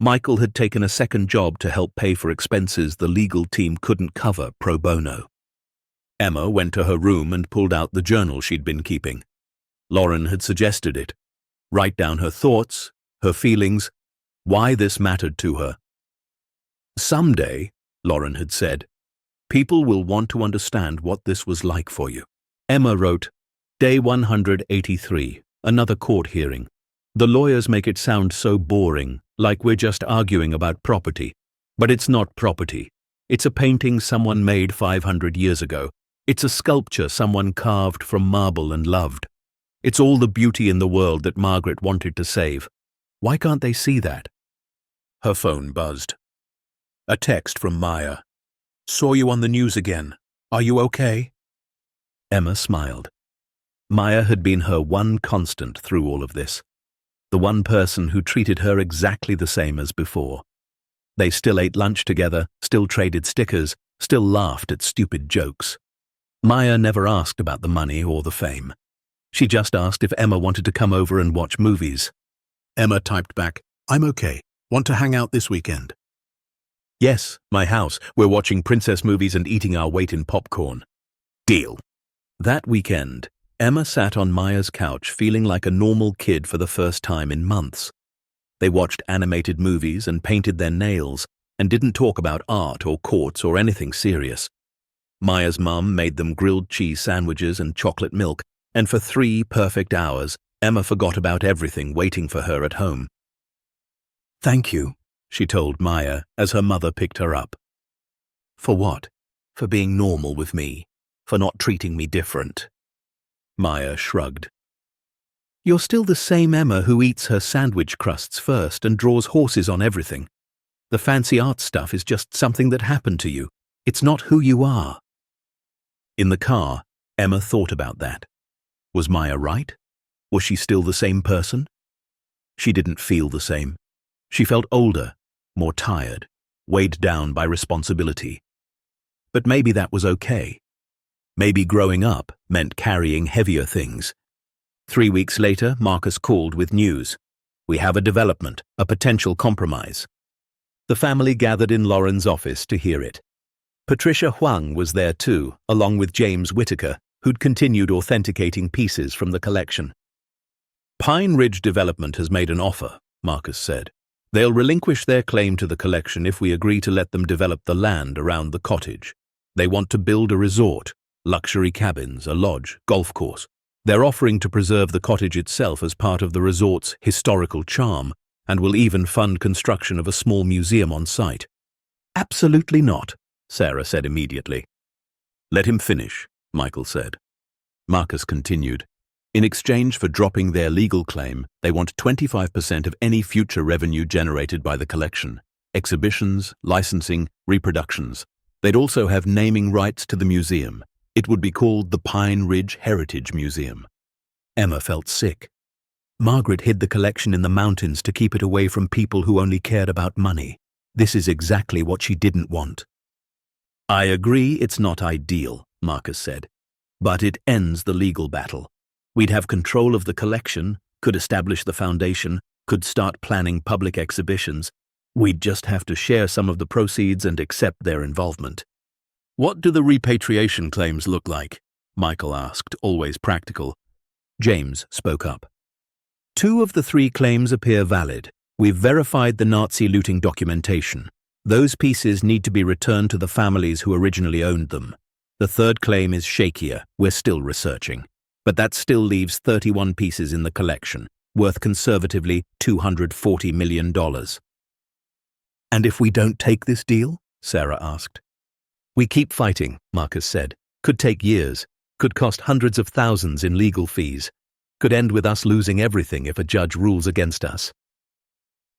Michael had taken a second job to help pay for expenses the legal team couldn't cover pro bono. Emma went to her room and pulled out the journal she'd been keeping. Lauren had suggested it. Write down her thoughts, her feelings, why this mattered to her. "Someday," Lauren had said, "people will want to understand what this was like for you." Emma wrote, "Day 183, another court hearing. The lawyers make it sound so boring, like we're just arguing about property. But it's not property. It's a painting someone made 500 years ago. It's a sculpture someone carved from marble and loved. It's all the beauty in the world that Margaret wanted to save. Why can't they see that?" Her phone buzzed. A text from Maya. "Saw you on the news again. Are you okay?" Emma smiled. Maya had been her one constant through all of this. The one person who treated her exactly the same as before. They still ate lunch together, still traded stickers, still laughed at stupid jokes. Maya never asked about the money or the fame. She just asked if Emma wanted to come over and watch movies. Emma typed back, "I'm okay. Want to hang out this weekend?" "Yes, my house. We're watching princess movies and eating our weight in popcorn." "Deal." That weekend, Emma sat on Maya's couch feeling like a normal kid for the first time in months. They watched animated movies and painted their nails and didn't talk about art or courts or anything serious. Maya's mum made them grilled cheese sandwiches and chocolate milk, and for 3 perfect hours, Emma forgot about everything waiting for her at home. "Thank you," she told Maya as her mother picked her up. "For what? For being normal with me, for not treating me different." Maya shrugged. "You're still the same Emma who eats her sandwich crusts first and draws horses on everything. The fancy art stuff is just something that happened to you. It's not who you are." In the car, Emma thought about that. Was Maya right? Was she still the same person? She didn't feel the same. She felt older, more tired, weighed down by responsibility. But maybe that was okay. Maybe growing up meant carrying heavier things. 3 weeks later, Marcus called with news. "We have a development, a potential compromise." The family gathered in Lauren's office to hear it. Patricia Huang was there too, along with James Whittaker, who'd continued authenticating pieces from the collection. "Pine Ridge Development has made an offer," Marcus said. "They'll relinquish their claim to the collection if we agree to let them develop the land around the cottage. They want to build a resort, luxury cabins, a lodge, golf course. They're offering to preserve the cottage itself as part of the resort's historical charm, and will even fund construction of a small museum on site." "Absolutely not," Sarah said immediately. "Let him finish," Michael said. Marcus continued. "In exchange for dropping their legal claim, they want 25% of any future revenue generated by the collection. Exhibitions, licensing, reproductions. They'd also have naming rights to the museum. It would be called the Pine Ridge Heritage Museum." Emma felt sick. Margaret hid the collection in the mountains to keep it away from people who only cared about money. This is exactly what she didn't want. "I agree it's not ideal," Marcus said, "but it ends the legal battle. We'd have control of the collection, could establish the foundation, could start planning public exhibitions. We'd just have to share some of the proceeds and accept their involvement." "What do the repatriation claims look like?" Michael asked, always practical. James spoke up. "2 of the 3 claims appear valid. We've verified the Nazi looting documentation. Those pieces need to be returned to the families who originally owned them. The 3rd claim is shakier. We're still researching. But that still leaves 31 pieces in the collection, worth conservatively $240 million. "And if we don't take this deal?" Sarah asked. "We keep fighting," Marcus said. "Could take years. Could cost hundreds of thousands in legal fees. Could end with us losing everything if a judge rules against us."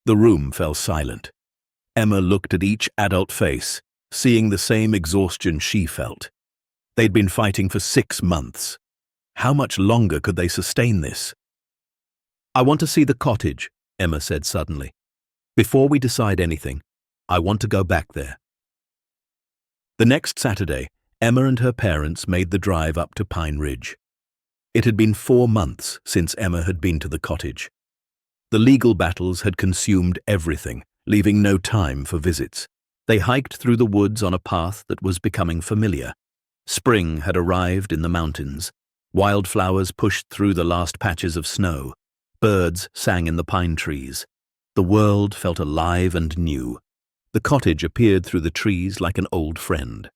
The room fell silent. Emma looked at each adult face, seeing the same exhaustion she felt. They'd been fighting for 6 months. How much longer could they sustain this? "I want to see the cottage," Emma said suddenly. "Before we decide anything, I want to go back there." The next Saturday, Emma and her parents made the drive up to Pine Ridge. It had been 4 months since Emma had been to the cottage. The legal battles had consumed everything, leaving no time for visits. They hiked through the woods on a path that was becoming familiar. Spring had arrived in the mountains. Wildflowers pushed through the last patches of snow. Birds sang in the pine trees. The world felt alive and new. The cottage appeared through the trees like an old friend.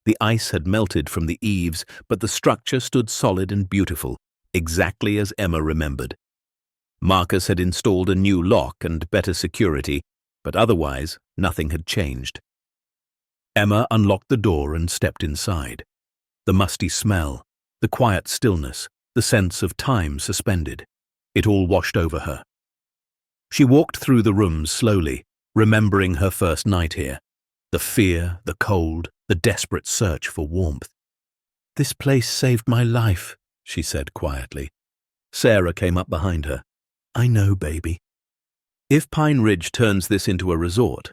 The ice had melted from the eaves, but the structure stood solid and beautiful, exactly as Emma remembered. Marcus had installed a new lock and better security, but otherwise nothing had changed. Emma unlocked the door and stepped inside. The musty smell, the quiet stillness, the sense of time suspended. It all washed over her. She walked through the rooms slowly, remembering her first night here. The fear, the cold, the desperate search for warmth. "This place saved my life," she said quietly. Sarah came up behind her. "I know, baby." If Pine Ridge turns this into a resort,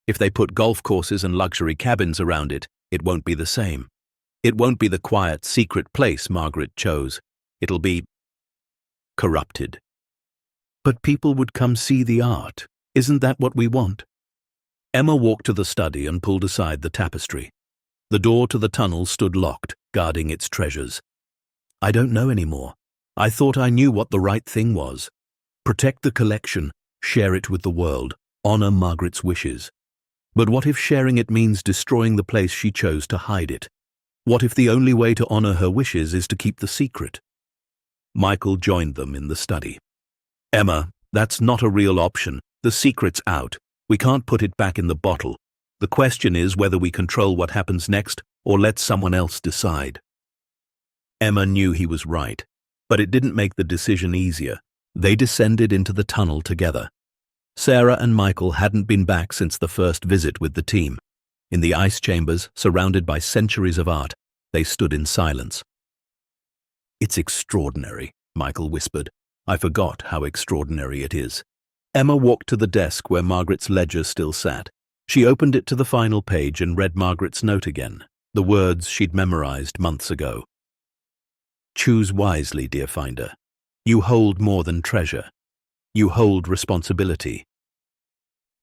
if they put golf courses and luxury cabins around it, It won't be the same. It won't be the quiet, secret place Margaret chose. It'll be corrupted. But people would come see the art. Isn't that what we want? Emma walked to the study and pulled aside the tapestry. The door to the tunnel stood locked, guarding its treasures. I don't know anymore. I thought I knew what the right thing was. Protect the collection, share it with the world, honor Margaret's wishes. But what if sharing it means destroying the place she chose to hide it? What if the only way to honor her wishes is to keep the secret? Michael joined them in the study. Emma, that's not a real option. The secret's out. We can't put it back in the bottle. The question is whether we control what happens next or let someone else decide. Emma knew he was right, but it didn't make the decision easier. They descended into the tunnel together. Sarah and Michael hadn't been back since the first visit with the team. In the ice chambers, surrounded by centuries of art, they stood in silence. It's extraordinary, Michael whispered. I forgot how extraordinary it is. Emma walked to the desk where Margaret's ledger still sat. She opened it to the final page and read Margaret's note again, the words she'd memorized months ago. Choose wisely, dear finder. You hold more than treasure. You hold responsibility.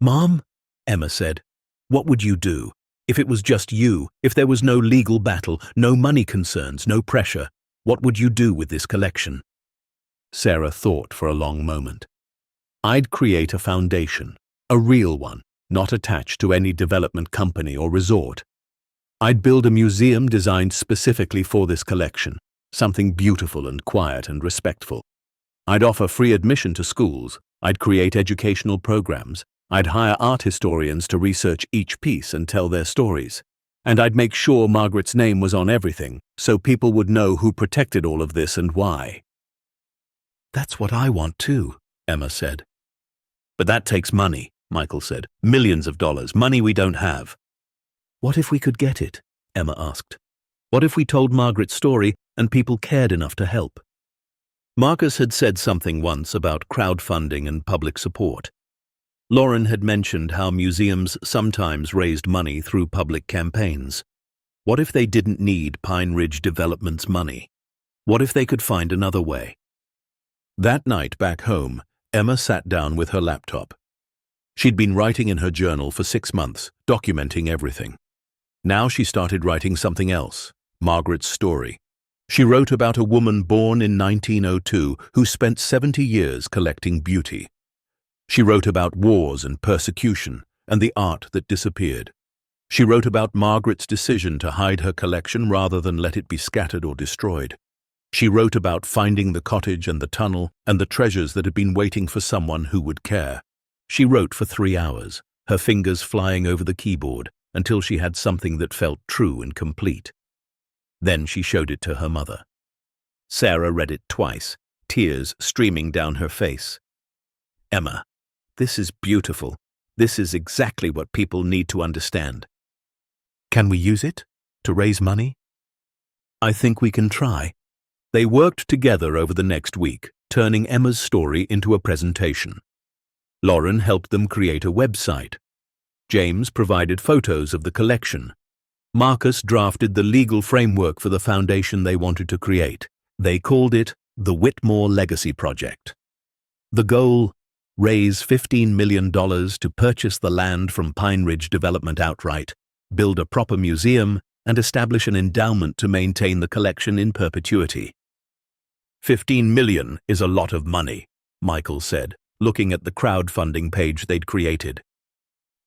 Mom, Emma said, what would you do? If it was just you, if there was no legal battle, no money concerns, no pressure, what would you do with this collection? Sarah thought for a long moment. I'd create a foundation, a real one, not attached to any development company or resort. I'd build a museum designed specifically for this collection, something beautiful and quiet and respectful. I'd offer free admission to schools. I'd create educational programs. I'd hire art historians to research each piece and tell their stories. And I'd make sure Margaret's name was on everything, so people would know who protected all of this and why. That's what I want too, Emma said. But that takes money, Michael said. Millions of dollars, money we don't have. What if we could get it? Emma asked. What if we told Margaret's story and people cared enough to help? Marcus had said something once about crowdfunding and public support. Lauren had mentioned how museums sometimes raised money through public campaigns. What if they didn't need Pine Ridge Development's money? What if they could find another way? That night back home, Emma sat down with her laptop. She'd been writing in her journal for 6 months, documenting everything. Now she started writing something else, Margaret's story. She wrote about a woman born in 1902 who spent 70 years collecting beauty. She wrote about wars and persecution and the art that disappeared. She wrote about Margaret's decision to hide her collection rather than let it be scattered or destroyed. She wrote about finding the cottage and the tunnel and the treasures that had been waiting for someone who would care. She wrote for 3 hours, her fingers flying over the keyboard until she had something that felt true and complete. Then she showed it to her mother. Sarah read it twice, tears streaming down her face. Emma, this is beautiful. This is exactly what people need to understand. Can we use it to raise money? I think we can try. They worked together over the next week, turning Emma's story into a presentation. Lauren helped them create a website. James provided photos of the collection. Marcus drafted the legal framework for the foundation they wanted to create. They called it the Whitmore Legacy Project. The goal: raise $15 million to purchase the land from Pine Ridge Development outright, build a proper museum, and establish an endowment to maintain the collection in perpetuity. $15 million is a lot of money, Michael said, looking at the crowdfunding page they'd created.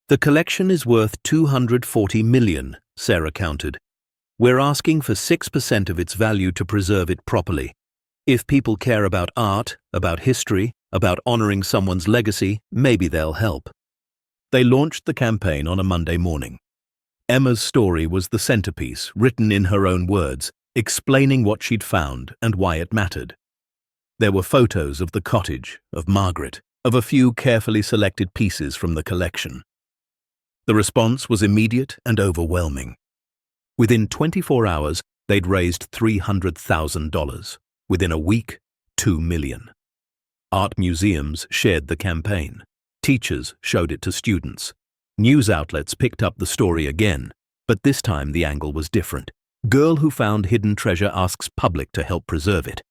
The collection is worth $240 million, Sarah counted. We're asking for 6% of its value to preserve it properly. If people care about art, about history, about honoring someone's legacy, maybe they'll help. They launched the campaign on a Monday morning. Emma's story was the centerpiece, written in her own words, explaining what she'd found and why it mattered. There were photos of the cottage, of Margaret, of a few carefully selected pieces from the collection. The response was immediate and overwhelming. Within 24 hours, they'd raised $300,000. Within a week, $2 million. Art museums shared the campaign. Teachers showed it to students. News outlets picked up the story again. But this time the angle was different. Girl who found hidden treasure asks public to help preserve it.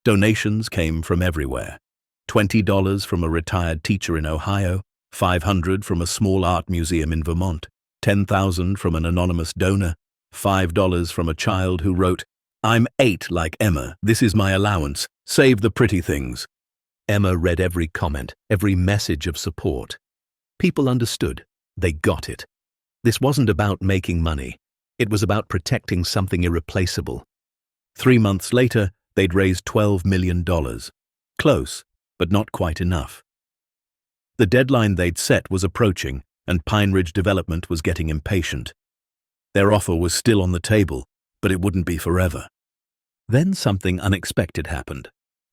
Donations came from everywhere. $20 from a retired teacher in Ohio, $500 from a small art museum in Vermont, $10,000 from an anonymous donor, $5 from a child who wrote, "I'm 8 like Emma, this is my allowance, save the pretty things." Emma read every comment, every message of support. People understood. They got it. This wasn't about making money. It was about protecting something irreplaceable. 3 months later, they'd raised $12 million. Close, but not quite enough. The deadline they'd set was approaching, and Pine Ridge Development was getting impatient. Their offer was still on the table, but it wouldn't be forever. Then something unexpected happened.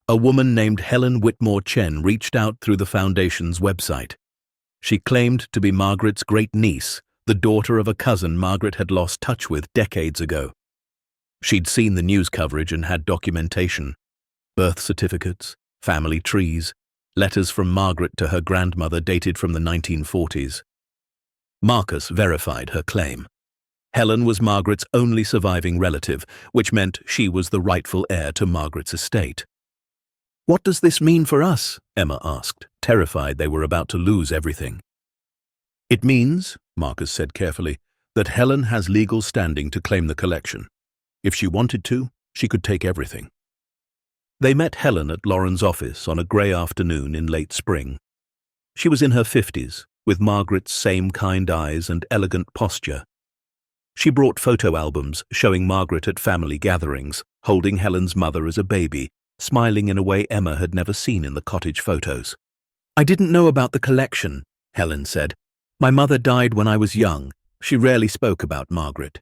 A woman named Helen Whitmore Chen reached out through the foundation's website. She claimed to be Margaret's great-niece, the daughter of a cousin Margaret had lost touch with decades ago. She'd seen the news coverage and had documentation: birth certificates, family trees, letters from Margaret to her grandmother dated from the 1940s. Marcus verified her claim. Helen was Margaret's only surviving relative, which meant she was the rightful heir to Margaret's estate. "What does this mean for us?" Emma asked, terrified they were about to lose everything. "It means," Marcus said carefully, "that Helen has legal standing to claim the collection. If she wanted to, she could take everything." They met Helen at Lauren's office on a grey afternoon in late spring. She was in her 50s, with Margaret's same kind eyes and elegant posture. She brought photo albums showing Margaret at family gatherings, holding Helen's mother as a baby, smiling in a way Emma had never seen in the cottage photos. "I didn't know about the collection," Helen said. "My mother died when I was young. She rarely spoke about Margaret.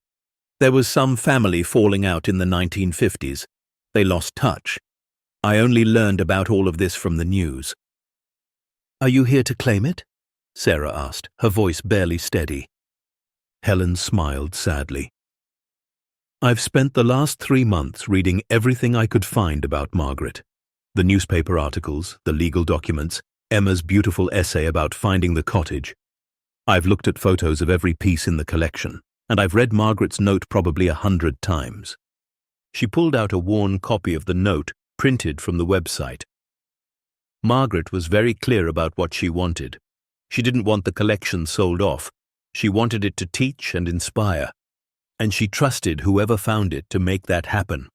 There was some family falling out in the 1950s. They lost touch. I only learned about all of this from the news." "Are you here to claim it?" Sarah asked, her voice barely steady. Helen smiled sadly. "I've spent the last 3 months reading everything I could find about Margaret. The newspaper articles, the legal documents, Emma's beautiful essay about finding the cottage. I've looked at photos of every piece in the collection, and I've read Margaret's note probably 100 times. She pulled out a worn copy of the note, printed from the website. Margaret was very clear about what she wanted. She didn't want the collection sold off. She wanted it to teach and inspire, and she trusted whoever found it to make that happen.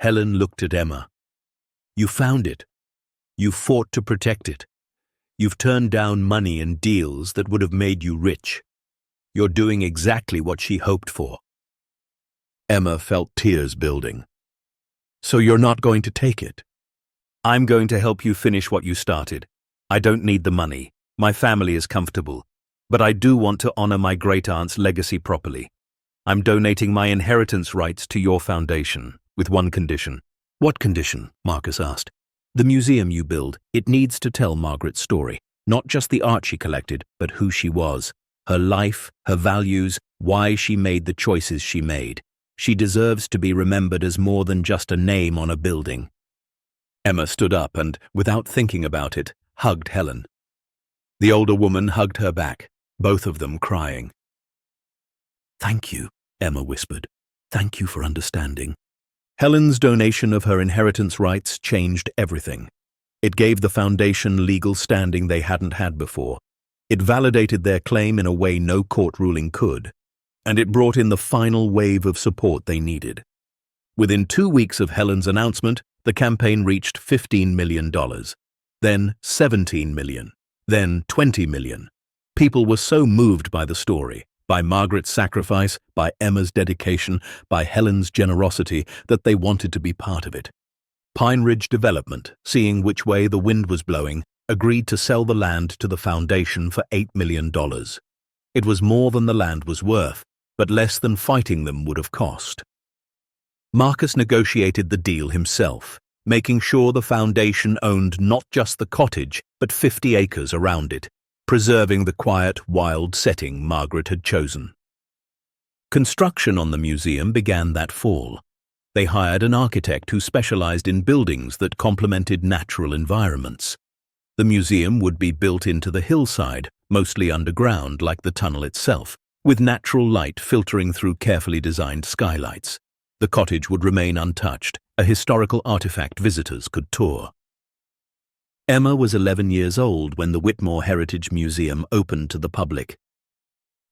Helen looked at Emma. "You found it. You fought to protect it. You've turned down money and deals that would have made you rich. You're doing exactly what she hoped for." Emma felt tears building. "So you're not going to take it?" "I'm going to help you finish what you started. I don't need the money. My family is comfortable. But I do want to honor my great-aunt's legacy properly. I'm donating my inheritance rights to your foundation, with one condition." "What condition?" Marcus asked. "The museum you build, it needs to tell Margaret's story, not just the art she collected, but who she was, her life, her values, why she made the choices she made. She deserves to be remembered as more than just a name on a building." Emma stood up and, without thinking about it, hugged Helen. The older woman hugged her back, both of them crying. "Thank you," Emma whispered. "Thank you for understanding." Helen's donation of her inheritance rights changed everything. It gave the foundation legal standing they hadn't had before. It validated their claim in a way no court ruling could. And it brought in the final wave of support they needed. Within 2 weeks of Helen's announcement, the campaign reached $15 million. Then $17 million. Then $20 million. People were so moved by the story, by Margaret's sacrifice, by Emma's dedication, by Helen's generosity, that they wanted to be part of it. Pine Ridge Development, seeing which way the wind was blowing, agreed to sell the land to the foundation for $8 million. It was more than the land was worth, but less than fighting them would have cost. Marcus negotiated the deal himself, making sure the foundation owned not just the cottage, but 50 acres around it, preserving the quiet, wild setting Margaret had chosen. Construction on the museum began that fall. They hired an architect who specialized in buildings that complemented natural environments. The museum would be built into the hillside, mostly underground like the tunnel itself, with natural light filtering through carefully designed skylights. The cottage would remain untouched, a historical artifact visitors could tour. Emma was 11 years old when the Whitmore Heritage Museum opened to the public.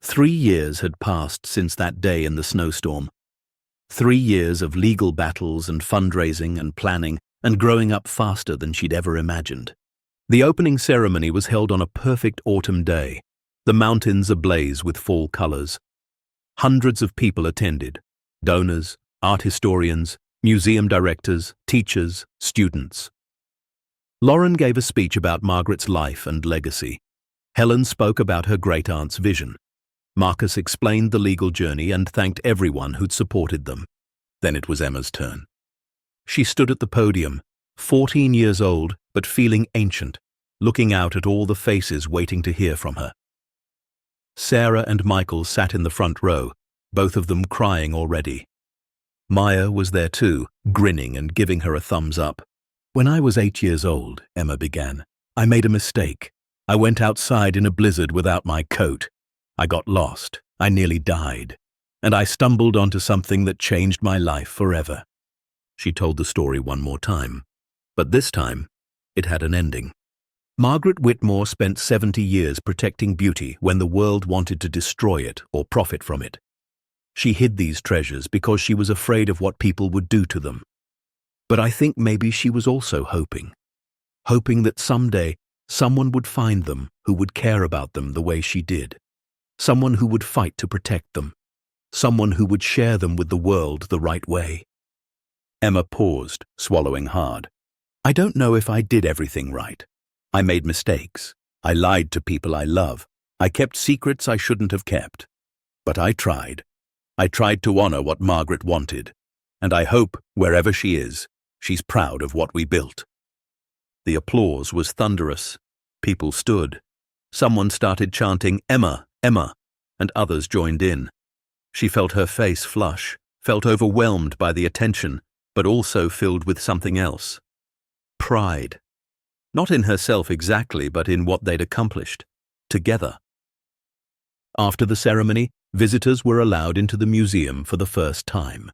3 years had passed since that day in the snowstorm. 3 years of legal battles and fundraising and planning and growing up faster than she'd ever imagined. The opening ceremony was held on a perfect autumn day, the mountains ablaze with fall colors. Hundreds of people attended: donors, art historians, museum directors, teachers, students. Lauren gave a speech about Margaret's life and legacy. Helen spoke about her great-aunt's vision. Marcus explained the legal journey and thanked everyone who'd supported them. Then it was Emma's turn. She stood at the podium, 14 years old but feeling ancient, looking out at all the faces waiting to hear from her. Sarah and Michael sat in the front row, both of them crying already. Maya was there too, grinning and giving her a thumbs up. "When I was 8 years old," Emma began, "I made a mistake. I went outside in a blizzard without my coat. I got lost. I nearly died. And I stumbled onto something that changed my life forever." She told the story one more time, but this time it had an ending. Margaret Whitmore spent 70 years protecting beauty when the world wanted to destroy it or profit from it. She hid these treasures because she was afraid of what people would do to them. But I think maybe she was also hoping that someday someone would find them who would care about them the way she did. Someone who would fight to protect them. Someone who would share them with the world the right way. Emma paused, swallowing hard. "I don't know if I did everything right. I made mistakes. I lied to people I love. I kept secrets I shouldn't have kept. But I tried. I tried to honor what Margaret wanted. And I hope, wherever she is, she's proud of what we built." The applause was thunderous. People stood. Someone started chanting, "Emma, Emma," and others joined in. She felt her face flush, felt overwhelmed by the attention, but also filled with something else. Pride. Not in herself exactly, but in what they'd accomplished. Together. After the ceremony, visitors were allowed into the museum for the first time.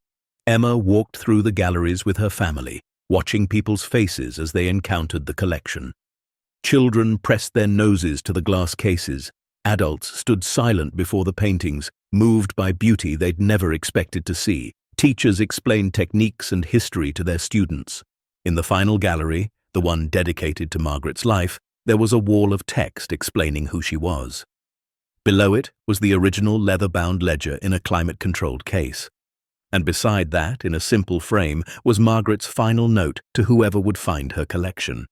Emma walked through the galleries with her family, watching people's faces as they encountered the collection. Children pressed their noses to the glass cases. Adults stood silent before the paintings, moved by beauty they'd never expected to see. Teachers explained techniques and history to their students. In the final gallery, the one dedicated to Margaret's life, there was a wall of text explaining who she was. Below it was the original leather-bound ledger in a climate-controlled case. And beside that, in a simple frame, was Margaret's final note to whoever would find her collection.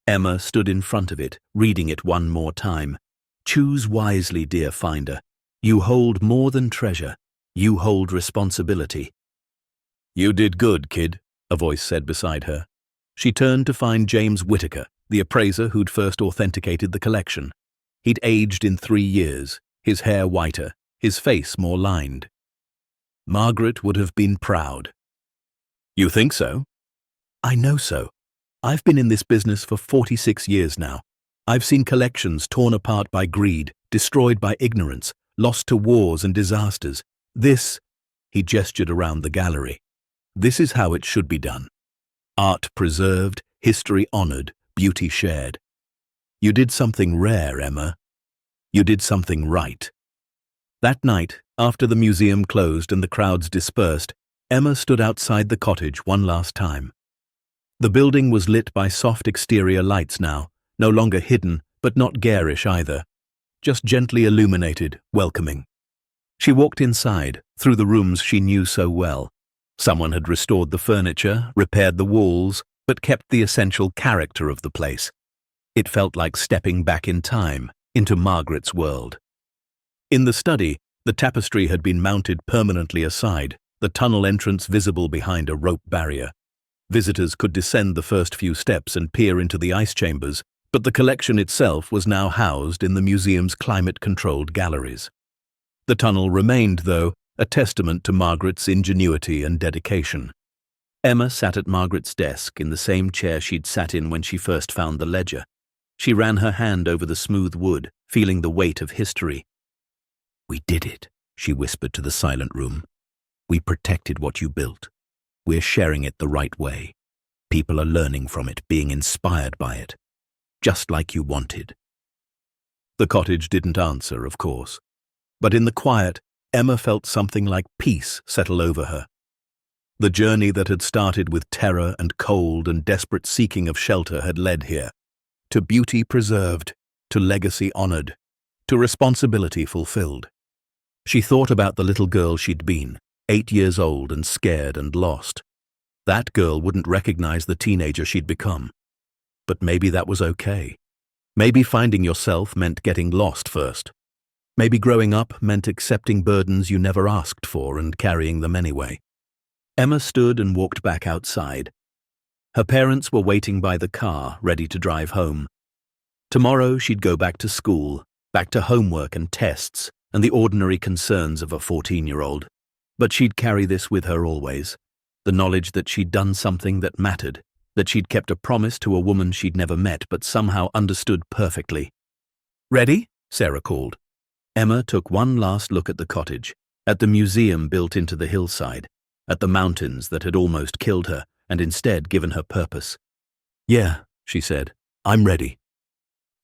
Emma stood in front of it, reading it one more time. "Choose wisely, dear finder. You hold more than treasure. You hold responsibility." "You did good, kid," a voice said beside her. She turned to find James Whittaker, the appraiser who'd first authenticated the collection. He'd aged in 3 years, his hair whiter, his face more lined. Margaret would have been proud. "You think so?" "I know so. I've been in this business for 46 years now. I've seen collections torn apart by greed, destroyed by ignorance, lost to wars and disasters. This," he gestured around the gallery, "this is how it should be done. Art preserved, history honored, beauty shared. You did something rare, Emma. You did something right." That night, after the museum closed and the crowds dispersed, Emma stood outside the cottage one last time. The building was lit by soft exterior lights now, no longer hidden, but not garish either, just gently illuminated, welcoming. She walked inside, through the rooms she knew so well. Someone had restored the furniture, repaired the walls, but kept the essential character of the place. It felt like stepping back in time, into Margaret's world. In the study, the tapestry had been mounted permanently aside, the tunnel entrance visible behind a rope barrier. Visitors could descend the first few steps and peer into the ice chambers, but the collection itself was now housed in the museum's climate-controlled galleries. The tunnel remained, though, a testament to Margaret's ingenuity and dedication. Emma sat at Margaret's desk in the same chair she'd sat in when she first found the ledger. She ran her hand over the smooth wood, feeling the weight of history. We did it, she whispered to the silent room. We protected what you built. We're sharing it the right way. People are learning from it, being inspired by it. Just like you wanted. The cottage didn't answer, of course. But in the quiet, Emma felt something like peace settle over her. The journey that had started with terror and cold and desperate seeking of shelter had led here. To beauty preserved, to legacy honored, to responsibility fulfilled. She thought about the little girl she'd been, 8 years old and scared and lost. That girl wouldn't recognize the teenager she'd become. But maybe that was okay. Maybe finding yourself meant getting lost first. Maybe growing up meant accepting burdens you never asked for and carrying them anyway. Emma stood and walked back outside. Her parents were waiting by the car, ready to drive home. Tomorrow she'd go back to school, back to homework and tests, and the ordinary concerns of a 14-year-old. But she'd carry this with her always, the knowledge that she'd done something that mattered, that she'd kept a promise to a woman she'd never met but somehow understood perfectly. "Ready?" Sarah called. Emma took one last look at the cottage, at the museum built into the hillside, at the mountains that had almost killed her and instead given her purpose. "Yeah," she said, "I'm ready."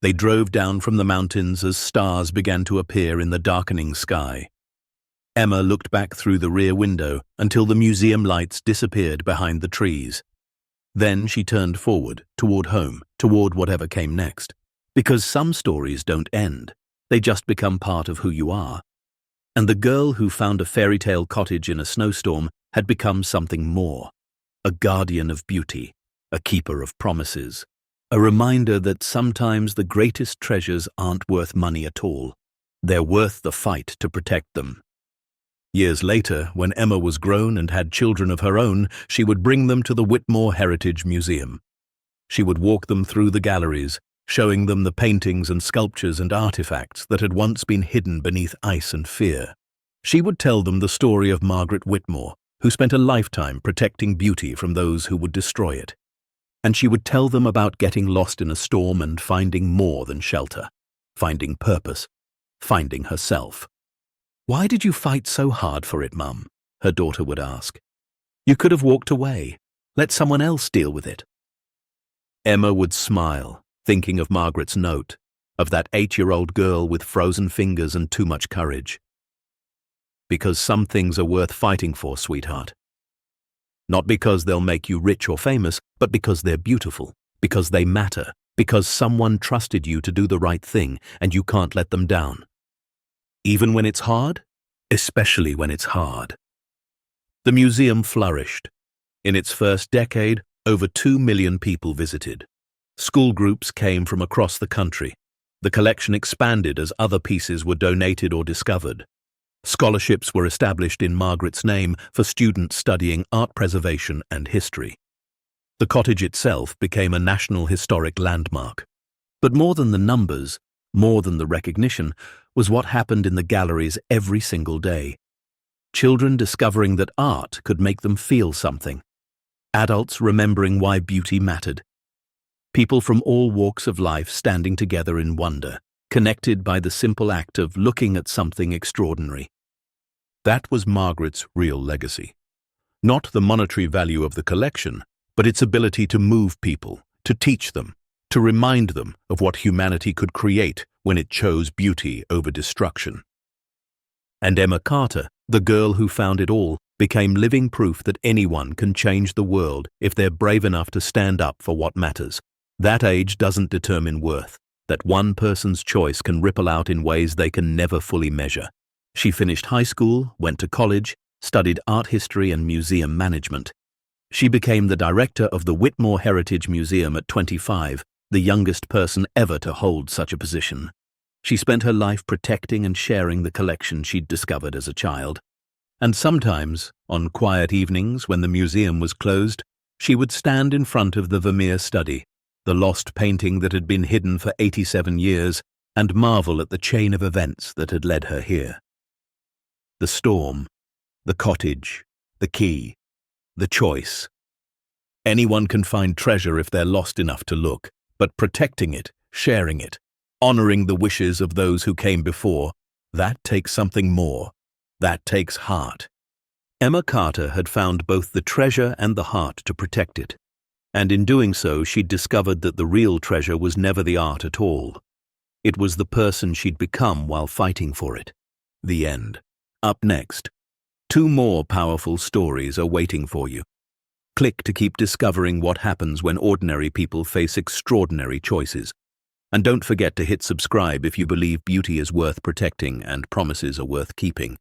They drove down from the mountains as stars began to appear in the darkening sky. Emma looked back through the rear window until the museum lights disappeared behind the trees. Then she turned forward, toward home, toward whatever came next. Because some stories don't end. They just become part of who you are. And the girl who found a fairy tale cottage in a snowstorm had become something more. A guardian of beauty, a keeper of promises. A reminder that sometimes the greatest treasures aren't worth money at all. They're worth the fight to protect them. Years later, when Emma was grown and had children of her own, she would bring them to the Whitmore Heritage Museum. She would walk them through the galleries, showing them the paintings and sculptures and artifacts that had once been hidden beneath ice and fear. She would tell them the story of Margaret Whitmore, who spent a lifetime protecting beauty from those who would destroy it. And she would tell them about getting lost in a storm and finding more than shelter, finding purpose, finding herself. "Why did you fight so hard for it, Mum?" her daughter would ask. "You could have walked away. Let someone else deal with it." Emma would smile, thinking of Margaret's note, of that 8-year-old girl with frozen fingers and too much courage. Because some things are worth fighting for, sweetheart. Not because they'll make you rich or famous, but because they're beautiful, because they matter, because someone trusted you to do the right thing and you can't let them down. Even when it's hard? Especially when it's hard. The museum flourished. In its first decade, over 2 million people visited. School groups came from across the country. The collection expanded as other pieces were donated or discovered. Scholarships were established in Margaret's name for students studying art preservation and history. The cottage itself became a national historic landmark. But more than the numbers, more than the recognition, was what happened in the galleries every single day. Children discovering that art could make them feel something. Adults remembering why beauty mattered. People from all walks of life standing together in wonder, connected by the simple act of looking at something extraordinary. That was Margaret's real legacy. Not the monetary value of the collection, but its ability to move people, to teach them, to remind them of what humanity could create when it chose beauty over destruction. And Emma Carter, the girl who found it all, became living proof that anyone can change the world if they're brave enough to stand up for what matters. That age doesn't determine worth, that one person's choice can ripple out in ways they can never fully measure. She finished high school, went to college, studied art history and museum management. She became the director of the Whitmore Heritage Museum at 25, the youngest person ever to hold such a position. She spent her life protecting and sharing the collection she'd discovered as a child. And sometimes, on quiet evenings when the museum was closed, she would stand in front of the Vermeer study, the lost painting that had been hidden for 87 years, and marvel at the chain of events that had led her here. The storm, the cottage, the key, the choice. Anyone can find treasure if they're lost enough to look, but protecting it, sharing it, honoring the wishes of those who came before, That takes something more. That takes heart. Emma Carter had found both the treasure and the heart to protect it. And in doing so, she'd discovered that the real treasure was never the art at all. It was the person she'd become while fighting for it. The end. Up next, 2 more powerful stories are waiting for you. Click to keep discovering what happens when ordinary people face extraordinary choices. And don't forget to hit subscribe if you believe beauty is worth protecting and promises are worth keeping.